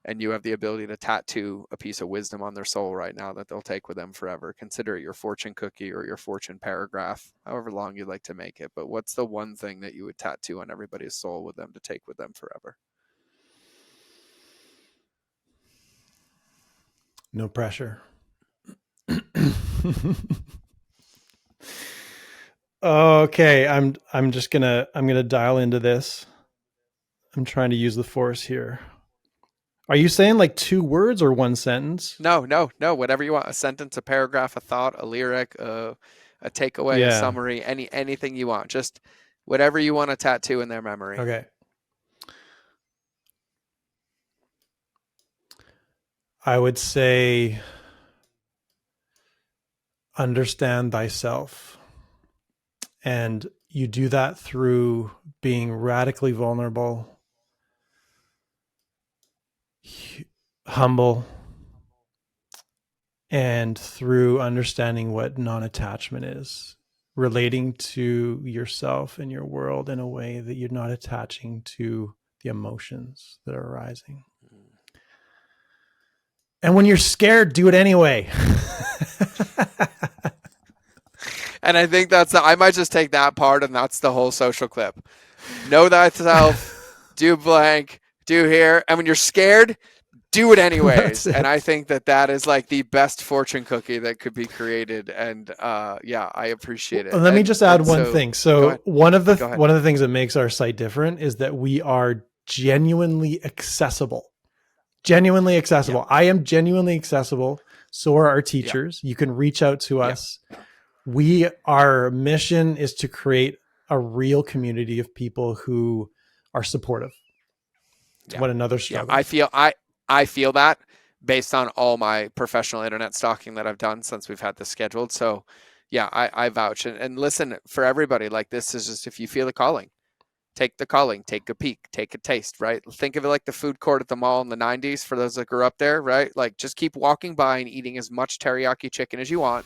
And you have the ability to tattoo a piece of wisdom on their soul right now that they'll take with them forever. Consider it your fortune cookie or your fortune paragraph, however long you'd like to make it. But what's the one thing that you would tattoo on everybody's soul with them to take with them forever? No pressure. Okay, I'm gonna dial into this. I'm trying to use the force here. Are you saying like two words or one sentence? No, no, no, whatever you want. A sentence, a paragraph, a thought, a lyric, a takeaway, a Yeah. summary, anything you want. Just whatever you want to tattoo in their memory. Okay. I would say understand thyself. And you do that through being radically vulnerable, humble, and through understanding what non attachment is, relating to yourself and your world in a way that you're not attaching to the emotions that are arising. And when you're scared, do it anyway. And I think I might just take that part and that's the whole social clip. Know thyself, do blank, do here. And when you're scared, do it That's anyways. And I it. think that is like the best fortune cookie that could be created. And yeah, I appreciate it. Let me just add And one so thing. go So ahead. Go ahead. one of the things that makes our site different is that we are genuinely accessible. Genuinely Yeah. accessible. I am genuinely accessible. So are our Yeah. teachers. You can reach out to Yeah. us. Our mission is to create a real community of people who are supportive to Yeah. one another's Yeah. I struggles. feel I feel that based on all my professional internet stalking that I've done since we've had this scheduled. So yeah, I vouch. And listen, for everybody, like this is just if you feel the calling, take the calling, take a peek, take a taste, right? Think of it like the food court at the mall in the 90s for those that grew up there, right? Like just keep walking by and eating as much teriyaki chicken as you want.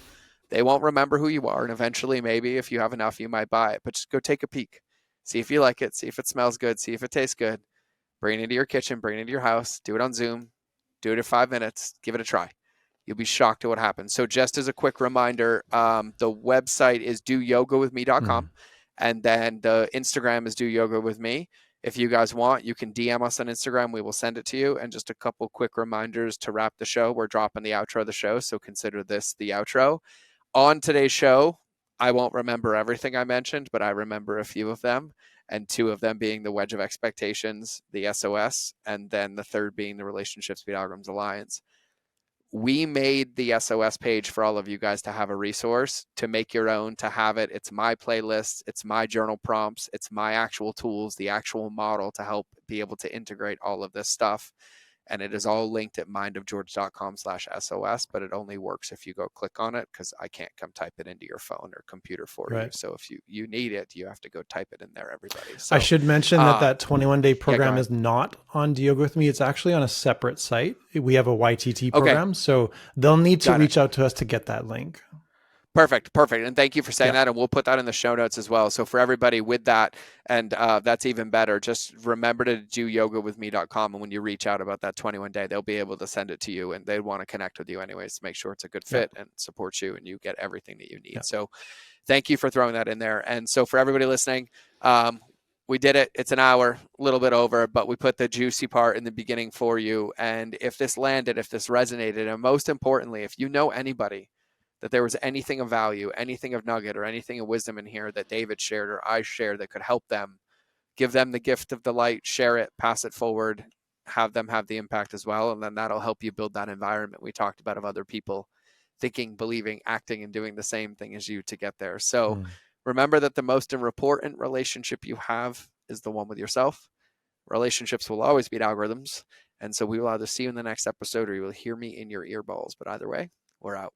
They won't remember who you are. And eventually, maybe if you have enough, you might buy it. But just go take a peek. See if you like it. See if it smells good. See if it tastes good. Bring it into your kitchen. Bring it into your house. Do it on Zoom. Do it in 5 minutes. Give it a try. You'll be shocked at what happens. So, just as a quick reminder, the website is doyogawithme.com. Mm. And then the Instagram is doyogawithme. If you guys want, you can DM us on Instagram. We will send it to you. And just a couple quick reminders to wrap the show. We're dropping the outro of the show. So, consider this the outro. On today's show, I won't remember everything I mentioned, but I remember a few of them. And two of them being the wedge of expectations, the SOS, and then the third being the Relationships Beat Algorithms Alliance. We made the SOS page for all of you guys to have a resource to make your own, to have it. It's my playlist, it's my journal prompts, it's my actual tools, the actual model to help be able to integrate all of this stuff. And it is all linked at mindofgeorge.com/SOS, but it only works if you go click on it because I can't come type it into your phone or computer for you. Right. So if you need it, you have to go type it in there, everybody. I So should mention that that 21-day yeah, go program ahead. is not on Yoga with Me. It's actually on a separate site. We have a YTT Okay, program, so they'll need to got it. reach out to us to get that link. Perfect, perfect. And thank you for saying Yeah. that. And we'll put that in the show notes as well. So for everybody with that, and that's even better, just remember to do yogawithme.com. And when you reach out about that 21 day, they'll be able to send it to you and they want to connect with you anyways to make sure it's a good Yeah. fit and support you and you get everything that you Yeah. need. So thank you for throwing that in there. And so for everybody listening, we did it. It's an hour, a little bit over, but we put the juicy part in the beginning for you. And if this landed, if this resonated, and most importantly, if you know anybody that there was anything of value, anything of nugget, or anything of wisdom in here that David shared or I shared that could help them, give them the gift of the light, share it, pass it forward, have them have the impact as well. And then that'll help you build that environment we talked about of other people thinking, believing, acting, and doing the same thing as you to get there. So Mm. remember that the most important relationship you have is the one with yourself. Relationships will always beat algorithms. And so we will either see you in the next episode or you will hear me in your earballs. But either way, we're out.